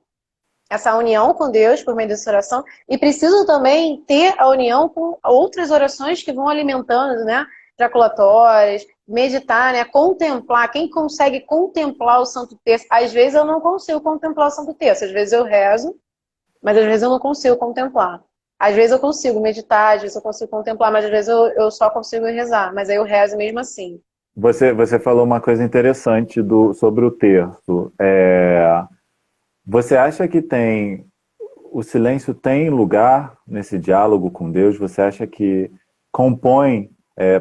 essa união com Deus por meio dessa oração, e preciso também ter a união com outras orações que vão alimentando, né, jaculatórias, meditar, né, contemplar. Quem consegue contemplar o Santo Terço? Às vezes eu não consigo contemplar o Santo Terço, às vezes eu rezo, mas às vezes eu não consigo contemplar. Às vezes eu consigo meditar, às vezes eu consigo contemplar, mas às vezes eu só consigo rezar, mas aí eu rezo mesmo assim. Você falou uma coisa interessante sobre o terço. Você acha que o silêncio tem lugar nesse diálogo com Deus? Você acha que compõe,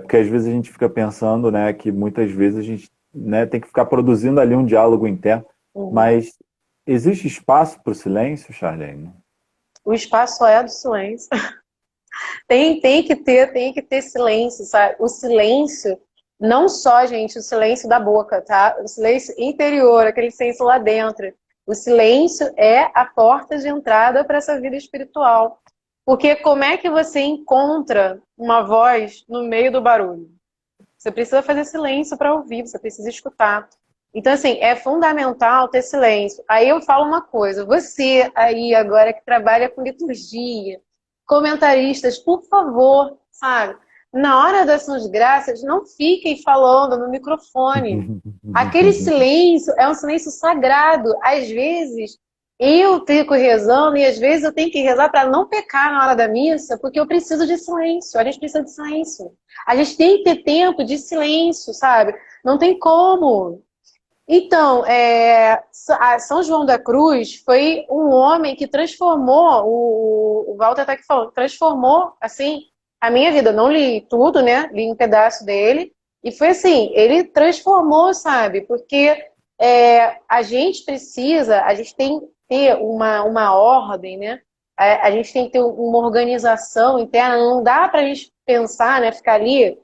porque às vezes a gente fica pensando, né, que muitas vezes a gente, né, tem que ficar produzindo ali um diálogo interno, Uhum. mas existe espaço para o silêncio, Charlene? O espaço só é do silêncio. Tem que ter silêncio, sabe? O silêncio, não só, gente, o silêncio da boca, tá? O silêncio interior, aquele silêncio lá dentro. O silêncio é a porta de entrada para essa vida espiritual. Porque como é que você encontra uma voz no meio do barulho? Você precisa fazer silêncio para ouvir, você precisa escutar. Então, assim, é fundamental ter silêncio. Aí eu falo uma coisa, você aí agora que trabalha com liturgia, comentaristas, por favor, sabe? Na hora das Sãos Graças, não fiquem falando no microfone. Aquele silêncio é um silêncio sagrado. Às vezes eu fico rezando e às vezes eu tenho que rezar para não pecar na hora da missa, porque eu preciso de silêncio. A gente precisa de silêncio. A gente tem que ter tempo de silêncio, sabe? Não tem como. Então, São João da Cruz foi um homem que transformou, o Walter está aqui falando, transformou, assim, a minha vida. Eu não li tudo, né? Li um pedaço dele. E foi assim, ele transformou, sabe? Porque a gente tem que ter uma ordem, né? A gente tem que ter uma organização interna. Não dá para a gente pensar, né? Ficar ali,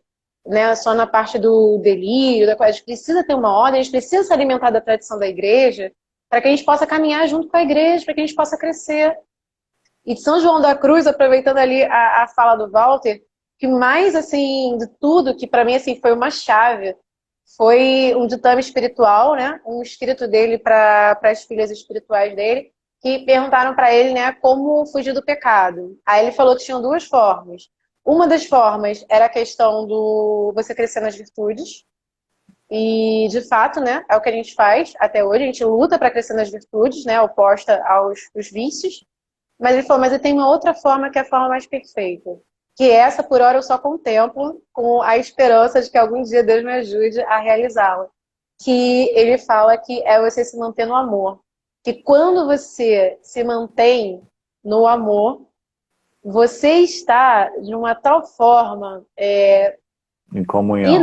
né, só na parte do delírio, a gente precisa ter uma ordem, a gente precisa se alimentar da tradição da igreja, para que a gente possa caminhar junto com a igreja, para que a gente possa crescer. E de São João da Cruz, aproveitando ali a fala do Walter, que mais, assim, de tudo, que para mim, assim, foi uma chave, foi um ditame espiritual, né, um escrito dele para as filhas espirituais dele, que perguntaram para ele, né, como fugir do pecado. Aí ele falou que tinham duas formas. Uma das formas era a questão do você crescer nas virtudes. E, de fato, né, é o que a gente faz até hoje. A gente luta para crescer nas virtudes, né, oposta aos vícios. Mas ele falou, mas eu tenho uma outra forma que é a forma mais perfeita. Que essa, por hora, eu só contemplo com a esperança de que algum dia Deus me ajude a realizá-la. Que ele fala que é você se manter no amor. Que quando você se mantém no amor, você está de uma tal forma Em comunhão.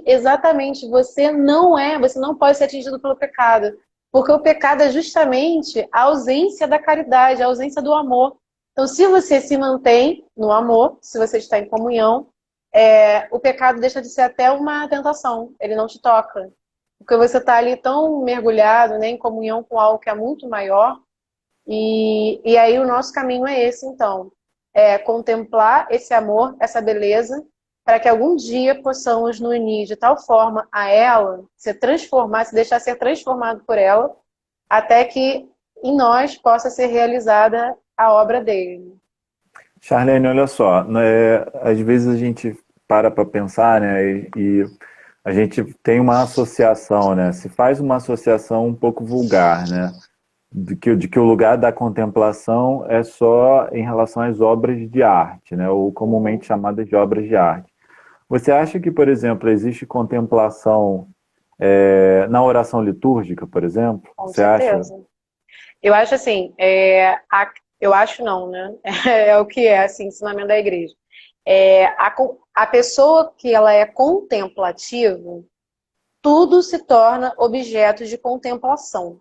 exatamente, você não pode ser atingido pelo pecado, porque o pecado é justamente a ausência da caridade, a ausência do amor. Então, se você se mantém no amor, se você está em comunhão, o pecado deixa de ser até uma tentação, ele não te toca, porque você está ali tão mergulhado, né, em comunhão com algo que é muito maior. E aí o nosso caminho é esse, então. É contemplar esse amor, essa beleza, para que algum dia possamos nos unir de tal forma a ela, se transformar, se deixar ser transformado por ela, até que em nós possa ser realizada a obra dele. Charlene, olha só, né, às vezes a gente para pensar, né, e a gente tem uma associação, né, se faz uma associação um pouco vulgar, né, de que o lugar da contemplação é só em relação às obras de arte, né, ou comumente chamadas de obras de arte. Você acha que, por exemplo, existe contemplação na oração litúrgica, por exemplo? Com Você acha? certeza. Eu acho assim, eu acho não, né? É o que é, assim, ensinamento da igreja. A pessoa que ela é contemplativa, tudo se torna objeto de contemplação.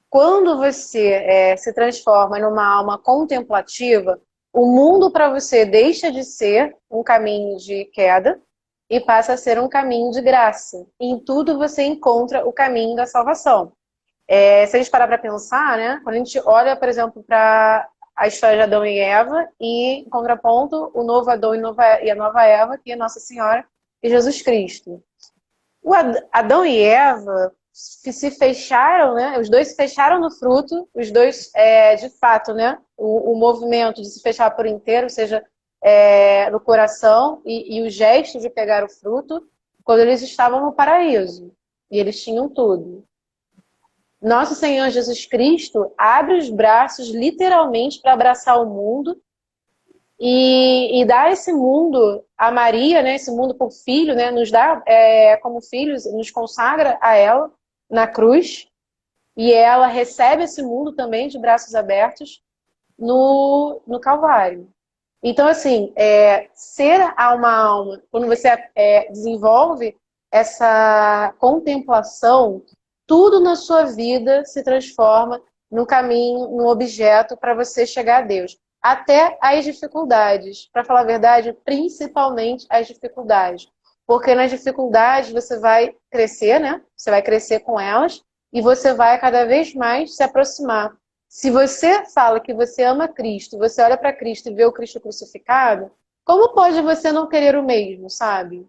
Quando você se transforma numa alma contemplativa, o mundo para você deixa de ser um caminho de queda e passa a ser um caminho de graça. E em tudo você encontra o caminho da salvação. Se a gente parar para pensar, né? Quando a gente olha, por exemplo, para a história de Adão e Eva e, em contraponto, o novo Adão e a nova Eva, que é Nossa Senhora e Jesus Cristo. Adão e Eva se fecharam, né? Os dois se fecharam no fruto, os dois, de fato, né? O movimento de se fechar por inteiro, ou seja, no coração, e o gesto de pegar o fruto, quando eles estavam no paraíso. E eles tinham tudo. Nosso Senhor Jesus Cristo abre os braços literalmente para abraçar o mundo e dar esse mundo a Maria, né, esse mundo por filho, né, nos dá como filhos, nos consagra a ela na cruz. e ela recebe esse mundo também de braços abertos no Calvário. Então, assim, ser uma alma, quando você desenvolve essa contemplação, tudo na sua vida se transforma no caminho, no objeto para você chegar a Deus. Até as dificuldades. Para falar a verdade, principalmente as dificuldades. Porque nas dificuldades você vai crescer, né? Você vai crescer com elas e você vai cada vez mais se aproximar. Se você fala que você ama Cristo, você olha para Cristo e vê o Cristo crucificado, como pode você não querer o mesmo, sabe?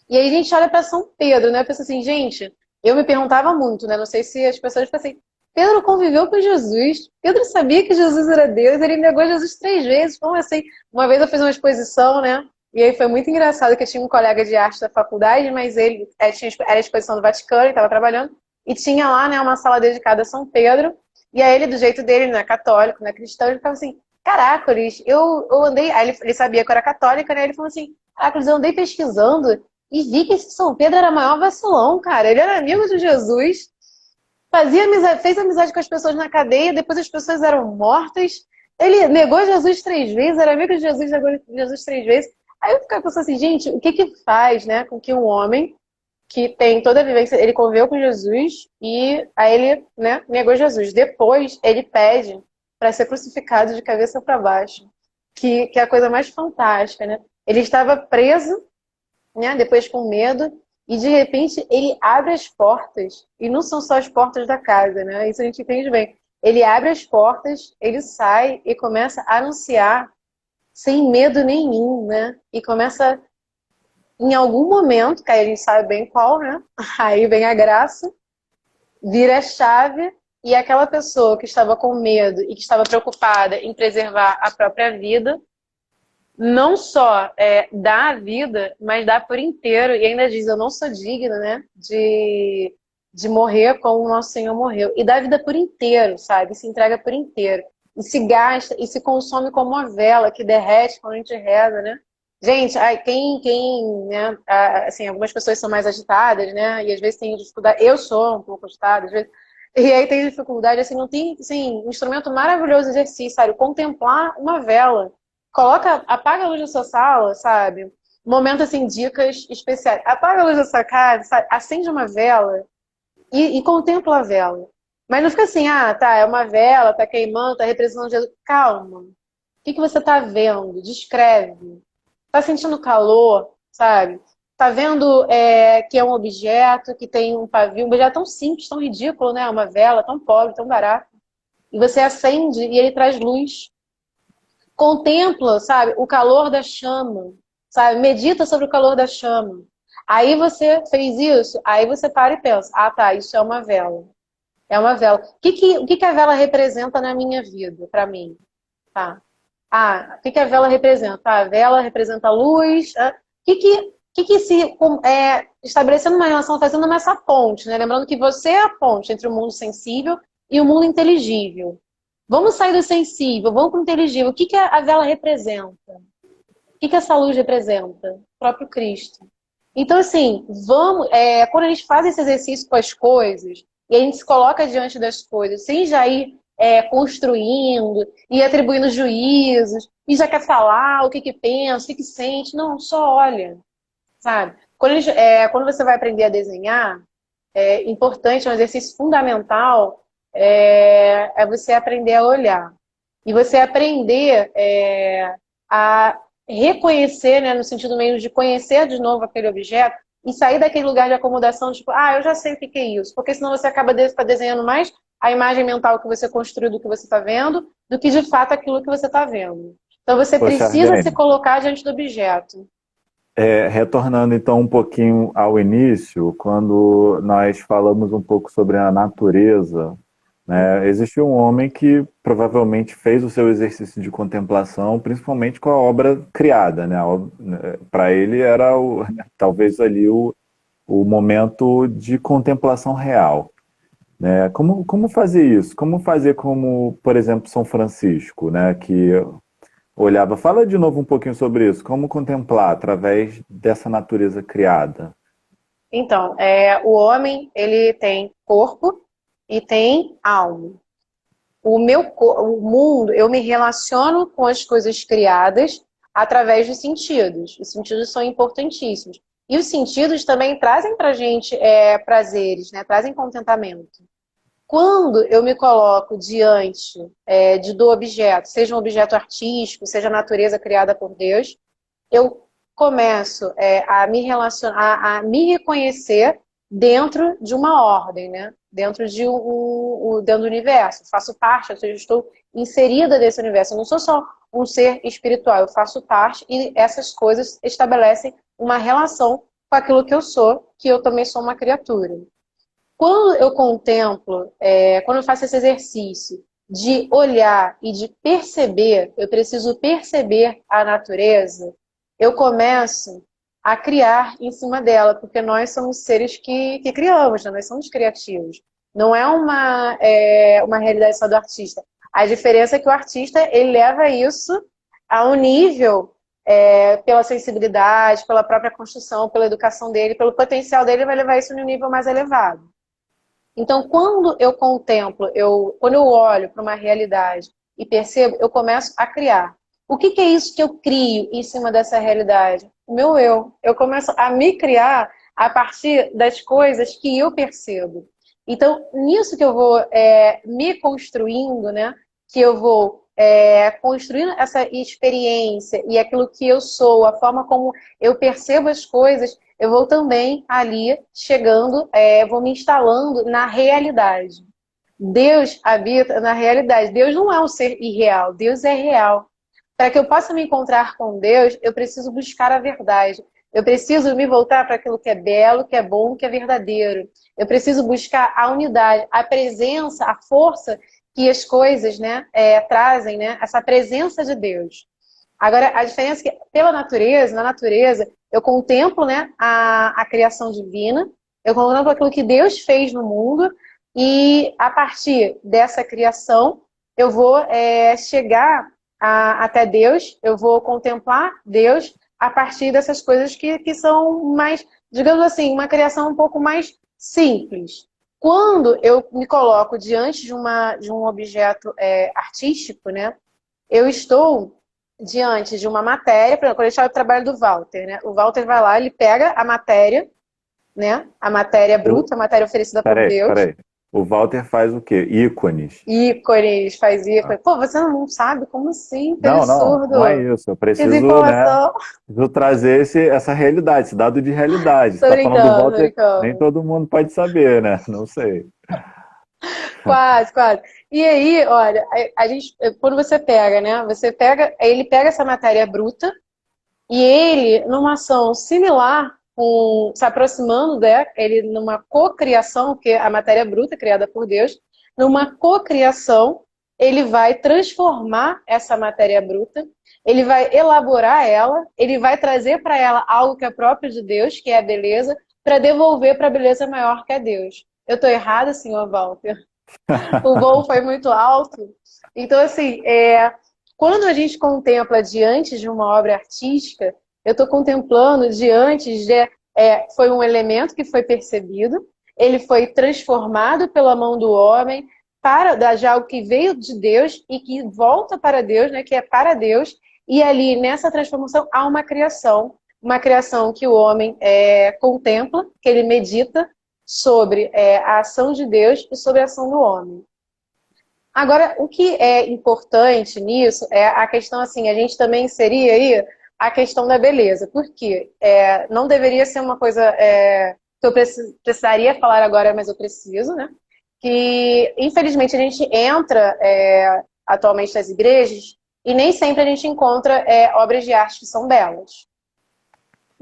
E aí a gente olha para São Pedro, né? Pensa assim, gente, eu me perguntava muito, né? Não sei se as pessoas pensam assim, Pedro conviveu com Jesus, Pedro sabia que Jesus era Deus, ele negou Jesus 3 vezes, como assim? Uma vez eu fiz uma exposição, né? E aí foi muito engraçado que eu tinha um colega de arte da faculdade, mas ele era a exposição do Vaticano, ele estava trabalhando, e tinha lá, né, uma sala dedicada a São Pedro, e aí ele, do jeito dele, não é católico, não é cristão, ele ficava assim, caracoles, eu andei, aí ele sabia que eu era católica, né? Ele falou assim, caracoles, eu andei pesquisando e vi que esse São Pedro era o maior vacilão, cara. Ele era amigo de Jesus, fazia amizade, fez amizade com as pessoas na cadeia, depois as pessoas eram mortas. Ele negou Jesus 3 vezes, era amigo de Jesus, negou Jesus 3 vezes. Aí eu ficava pensando assim, gente, o que que faz, né, com que um homem que tem toda a vivência, ele conviveu com Jesus e aí ele, né, negou Jesus. Depois ele pede para ser crucificado de cabeça para baixo, que é a coisa mais fantástica, né? Ele estava preso, né, depois com medo, e de repente ele abre as portas, e não são só as portas da casa, né? Isso a gente entende bem. Ele abre as portas, ele sai e começa a anunciar sem medo nenhum, né? E começa, em algum momento, que aí a gente sabe bem qual, né? Aí vem a graça, vira a chave, e aquela pessoa que estava com medo e que estava preocupada em preservar a própria vida, não só dá a vida, mas dá por inteiro, e ainda diz, eu não sou digna, né, de morrer como o nosso Senhor morreu. E dá a vida por inteiro, sabe? Se entrega por inteiro. E se gasta, e se consome como uma vela que derrete quando a gente reza, né? Gente, né, assim, algumas pessoas são mais agitadas, né, e às vezes tem dificuldade, eu sou um pouco agitada, às vezes, e aí tem dificuldade, assim, não tem, assim, um instrumento maravilhoso de exercício, sabe? Contemplar uma vela. Apaga a luz da sua sala, sabe? Momento assim, dicas especiais. Apaga a luz da sua casa, sabe? Acende uma vela e contempla a vela. Mas não fica assim, tá, é uma vela, tá queimando, tá representando Jesus. Calma. O que você tá vendo? Descreve. Tá sentindo calor, sabe? Tá vendo que é um objeto, que tem um pavio, um objeto tão simples, tão ridículo, né? Uma vela tão pobre, tão barata. E você acende e ele traz luz. Contempla, sabe, o calor da chama, sabe? Medita sobre o calor da chama. Aí você fez isso, aí você para e pensa, tá, isso é uma vela. É uma vela. O que a vela representa na minha vida, para mim? Tá. O que a vela representa? A vela representa a luz. O que se estabelecendo uma relação, fazendo essa ponte, né? Lembrando que você é a ponte entre o mundo sensível e o mundo inteligível. Vamos sair do sensível, vamos para o inteligível. O que a vela representa? O que essa luz representa? O próprio Cristo. Então, assim, quando a gente faz esse exercício com as coisas, e a gente se coloca diante das coisas, sem já ir construindo e atribuindo juízos, e já quer falar o que pensa, o que sente. Não, só olha, sabe? Quando você vai aprender a desenhar, é importante, é um exercício fundamental, você aprender a olhar. E você aprender a reconhecer, né, no sentido meio de conhecer de novo aquele objeto e sair daquele lugar de acomodação, tipo, eu já sei o que é isso. Porque senão você acaba desenhando mais a imagem mental que você construiu do que você está vendo, do que de fato aquilo que você está vendo. Então você Poxa, precisa se Arlene, colocar diante do objeto. retornando então um pouquinho ao início, quando nós falamos um pouco sobre a natureza, né, existiu um homem que provavelmente fez o seu exercício de contemplação, principalmente com a obra criada, né? Para ele era talvez ali o momento de contemplação real, né? Como fazer isso? Como fazer como, por exemplo, São Francisco, né, que olhava. Fala de novo um pouquinho sobre isso. Como contemplar através dessa natureza criada? Então, o homem, ele tem corpo e tem alma. O mundo, eu me relaciono com as coisas criadas através dos sentidos. Os sentidos são importantíssimos. E os sentidos também trazem para a gente prazeres, né? Trazem contentamento. Quando eu me coloco diante do objeto, seja um objeto artístico, seja a natureza criada por Deus, eu começo a me relacionar, a me reconhecer dentro de uma ordem, né? Dentro dentro do universo. Faço parte, ou seja, eu estou inserida nesse universo. Eu não sou só um ser espiritual, eu faço parte e essas coisas estabelecem uma relação com aquilo que eu sou, que eu também sou uma criatura. Quando eu contemplo, quando eu faço esse exercício de olhar e de perceber, eu preciso perceber a natureza, eu começo a criar em cima dela, porque nós somos seres que criamos, né? Nós somos criativos. Não é uma realidade só do artista. A diferença é que o artista ele leva isso a um nível, pela sensibilidade, pela própria construção, pela educação dele, pelo potencial dele, vai levar isso num nível mais elevado. Então, quando eu contemplo, quando eu olho para uma realidade e percebo, eu começo a criar. O que é isso que eu crio em cima dessa realidade? O meu eu. Eu começo a me criar a partir das coisas que eu percebo. Então, nisso que eu vou me construindo, né? Que eu vou construindo essa experiência e aquilo que eu sou, a forma como eu percebo as coisas, eu vou também ali chegando, vou me instalando na realidade. Deus habita na realidade. Deus não é um ser irreal, Deus é real. Para que eu possa me encontrar com Deus, eu preciso buscar a verdade. Eu preciso me voltar para aquilo que é belo, que é bom, que é verdadeiro. Eu preciso buscar a unidade, a presença, a força que as coisas, né, trazem, né, essa presença de Deus. Agora, a diferença é que na natureza, eu contemplo, né, a criação divina, eu contemplo aquilo que Deus fez no mundo, e a partir dessa criação, eu vou chegar até Deus, eu vou contemplar Deus a partir dessas coisas que são mais, digamos assim, uma criação um pouco mais simples. Quando eu me coloco diante de um objeto artístico, né, eu estou diante de uma matéria, por exemplo, quando a gente fala do trabalho do Walter, né? O Walter vai lá, ele pega a matéria, né? A matéria bruta, a matéria oferecida por Deus. Peraí. O Walter faz o quê? Ícones. Ícones, faz ícones. Pô, você não sabe? Como assim? Que Não é absurdo. isso. Eu preciso, né, preciso trazer essa realidade, esse dado de realidade. Você Tô está falando do brincando, tô Walter, nem brincando. todo mundo pode saber, né? Não sei. Quase, quase. E aí, olha, a gente, quando você pega, né? Ele pega essa matéria bruta e ele, numa ação similar, se aproximando ele numa cocriação, que é a matéria bruta criada por Deus, numa cocriação, ele vai transformar essa matéria bruta, ele vai elaborar ela, ele vai trazer para ela algo que é próprio de Deus, que é a beleza, para devolver para a beleza maior que é Deus. Eu estou errada, senhor Walter? O voo foi muito alto? Então, assim, quando a gente contempla diante de uma obra artística, eu estou contemplando diante de... foi um elemento que foi percebido, ele foi transformado pela mão do homem de algo que veio de Deus e que volta para Deus, né, que é para Deus, e ali nessa transformação há uma criação que o homem contempla, que ele medita sobre a ação de Deus e sobre a ação do homem. Agora, o que é importante nisso é a questão, assim, a gente também inserir aí a questão da beleza. Por quê? Não deveria ser uma coisa que eu precisaria falar agora, mas eu preciso, né? Que, infelizmente, a gente entra atualmente nas igrejas e nem sempre a gente encontra obras de arte que são belas.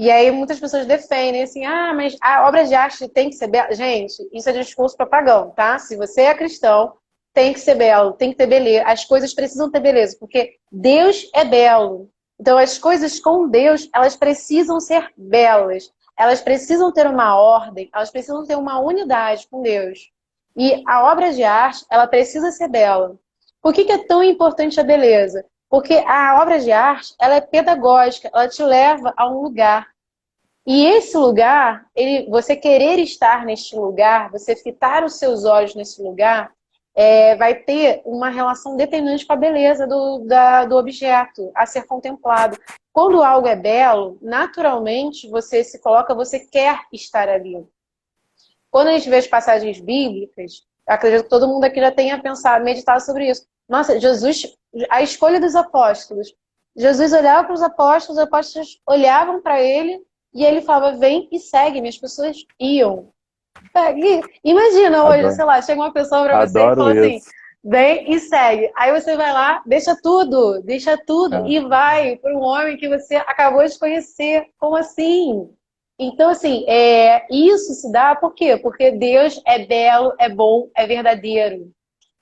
E aí muitas pessoas defendem assim, mas a obra de arte tem que ser bela. Gente, isso é discurso propaganda, tá? Se você é cristão, tem que ser belo, tem que ter beleza. As coisas precisam ter beleza, porque Deus é belo. Então as coisas com Deus, elas precisam ser belas. Elas precisam ter uma ordem, elas precisam ter uma unidade com Deus. E a obra de arte, ela precisa ser bela. Por que é tão importante a beleza? Porque a obra de arte, ela é pedagógica, ela te leva a um lugar. E esse lugar, você querer estar neste lugar, você fitar os seus olhos nesse lugar, vai ter uma relação determinante com a beleza do objeto a ser contemplado. Quando algo é belo, naturalmente você se coloca, você quer estar ali. Quando a gente vê as passagens bíblicas, acredito que todo mundo aqui já tenha pensado, meditado sobre isso. Nossa, Jesus, a escolha dos apóstolos. Jesus olhava para os apóstolos olhavam para ele e ele falava, vem e segue-me. As pessoas iam. Imagina hoje, Adoro, sei lá, chega uma pessoa para você e adoro fala assim, isso. vem e segue. Aí você vai lá, deixa tudo É, e vai para um homem que você acabou de conhecer. Como assim? Então, assim, isso se dá por quê? Porque Deus é belo, é bom, é verdadeiro.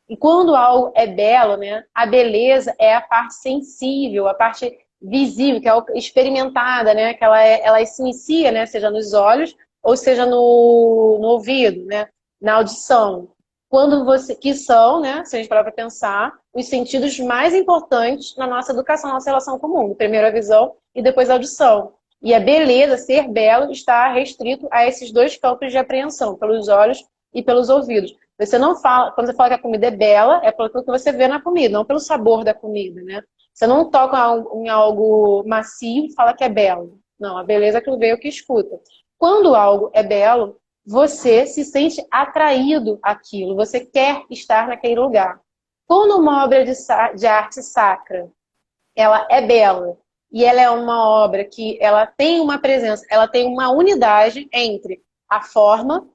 E quando algo é belo, né, a beleza é a parte sensível, a parte visível, que é experimentada, né, que ela se inicia, né, seja nos olhos ou seja no ouvido, né, na audição. Que são, né, se a gente parar para pensar, os sentidos mais importantes na nossa educação, na nossa relação com o mundo. Primeiro a visão e depois a audição. E a beleza, ser belo, está restrito a esses dois campos de apreensão, pelos olhos e pelos ouvidos. Você não fala, quando você fala que a comida é bela, é pelo que você vê na comida, não pelo sabor da comida, né? Você não toca em algo macio e fala que é belo. Não, a beleza é aquilo veio que escuta. Quando algo é belo, você se sente atraído àquilo, você quer estar naquele lugar. Quando uma obra de arte sacra, ela é bela, e ela é uma obra que ela tem uma presença, ela tem uma unidade entre a forma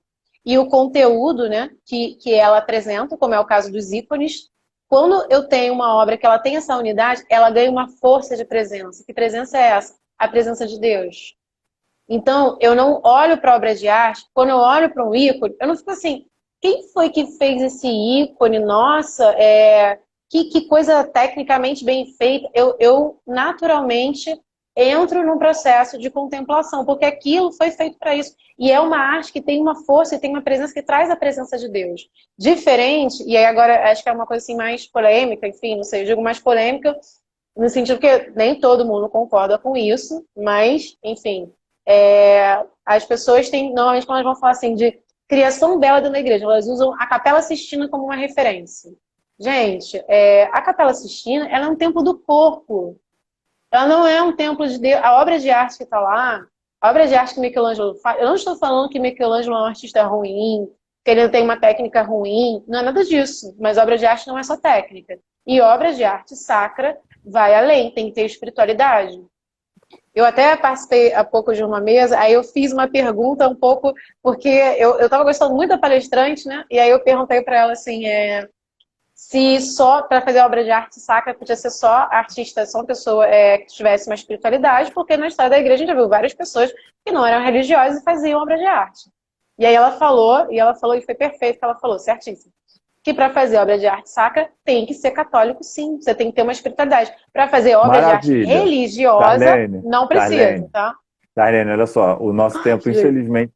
e o conteúdo, né, que ela apresenta, como é o caso dos ícones. Quando eu tenho uma obra que ela tem essa unidade, ela ganha uma força de presença. Que presença é essa? A presença de Deus. Então, eu não olho para a obra de arte, quando eu olho para um ícone, eu não fico assim, quem foi que fez esse ícone? Nossa, que coisa tecnicamente bem feita. Eu naturalmente entro num processo de contemplação, porque aquilo foi feito para isso. E é uma arte que tem uma força e tem uma presença que traz a presença de Deus. Diferente, e aí agora acho que é uma coisa assim mais polêmica, enfim, não sei, eu digo mais polêmica, no sentido que nem todo mundo concorda com isso, mas, enfim, as pessoas têm, normalmente quando elas vão falar assim de criação bela dentro da igreja, elas usam a Capela Sistina como uma referência. Gente, a Capela Sistina, ela é um templo do corpo. Ela não é um templo de Deus. A obra de arte que está lá, a obra de arte que Michelangelo faz, eu não estou falando que Michelangelo é um artista ruim, que ele tem uma técnica ruim, não é nada disso. Mas obra de arte não é só técnica. E obra de arte sacra vai além, tem que ter espiritualidade. Eu até participei há pouco de uma mesa, aí eu fiz uma pergunta um pouco, porque eu estava gostando muito da palestrante, né? E aí eu perguntei para ela assim, se só para fazer obra de arte sacra podia ser só artista, só uma pessoa que tivesse uma espiritualidade, porque na história da igreja a gente já viu várias pessoas que não eram religiosas e faziam obra de arte. E aí ela falou, e foi perfeito que ela falou, certíssimo, que para fazer obra de arte sacra tem que ser católico, sim. Você tem que ter uma espiritualidade. Para fazer obra de arte maravilha. religiosa, Charlene, não precisa, Charlene, tá? Charlene, olha só, o nosso tempo, Gente, infelizmente,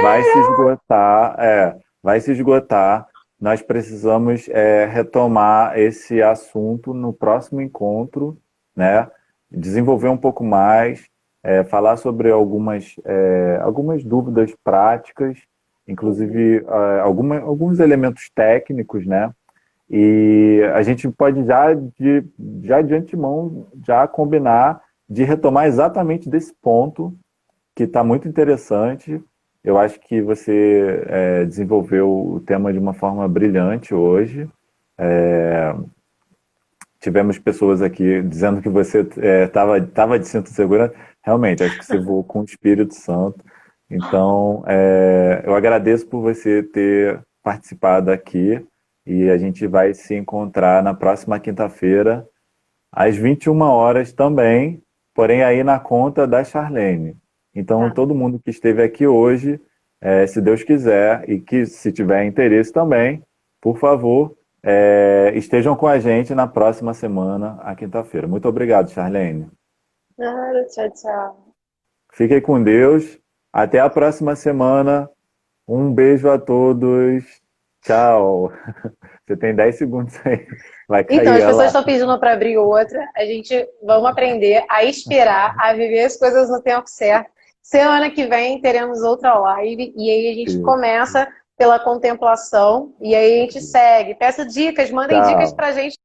vai se esgotar. Vai se esgotar. Nós precisamos retomar esse assunto no próximo encontro, né? Desenvolver um pouco mais, falar sobre algumas dúvidas práticas, inclusive alguns elementos técnicos, né? E a gente pode já de antemão já combinar de retomar exatamente desse ponto, que está muito interessante. Eu acho que você desenvolveu o tema de uma forma brilhante hoje. Tivemos pessoas aqui dizendo que você estava de cinto de segurança. Realmente, acho que você voou com o Espírito Santo. Então, eu agradeço por você ter participado aqui e a gente vai se encontrar na próxima quinta-feira, às 21 horas também, porém aí na conta da Charlene. Então, tá. todo mundo que esteve aqui hoje, se Deus quiser, e que se tiver interesse também, por favor, estejam com a gente na próxima semana, à quinta-feira. Muito obrigado, Charlene. Tchau, tchau. Fiquem com Deus. Até a próxima semana. Um beijo a todos. Tchau. Você tem 10 segundos aí. Vai Então, cair as pessoas ela. estão pedindo para abrir outra. A gente vamos aprender a esperar, a viver as coisas no tempo certo. Semana que vem teremos outra live e aí a gente Isso. começa pela contemplação e aí a gente segue. Peço dicas, mandem dicas Tchau. pra gente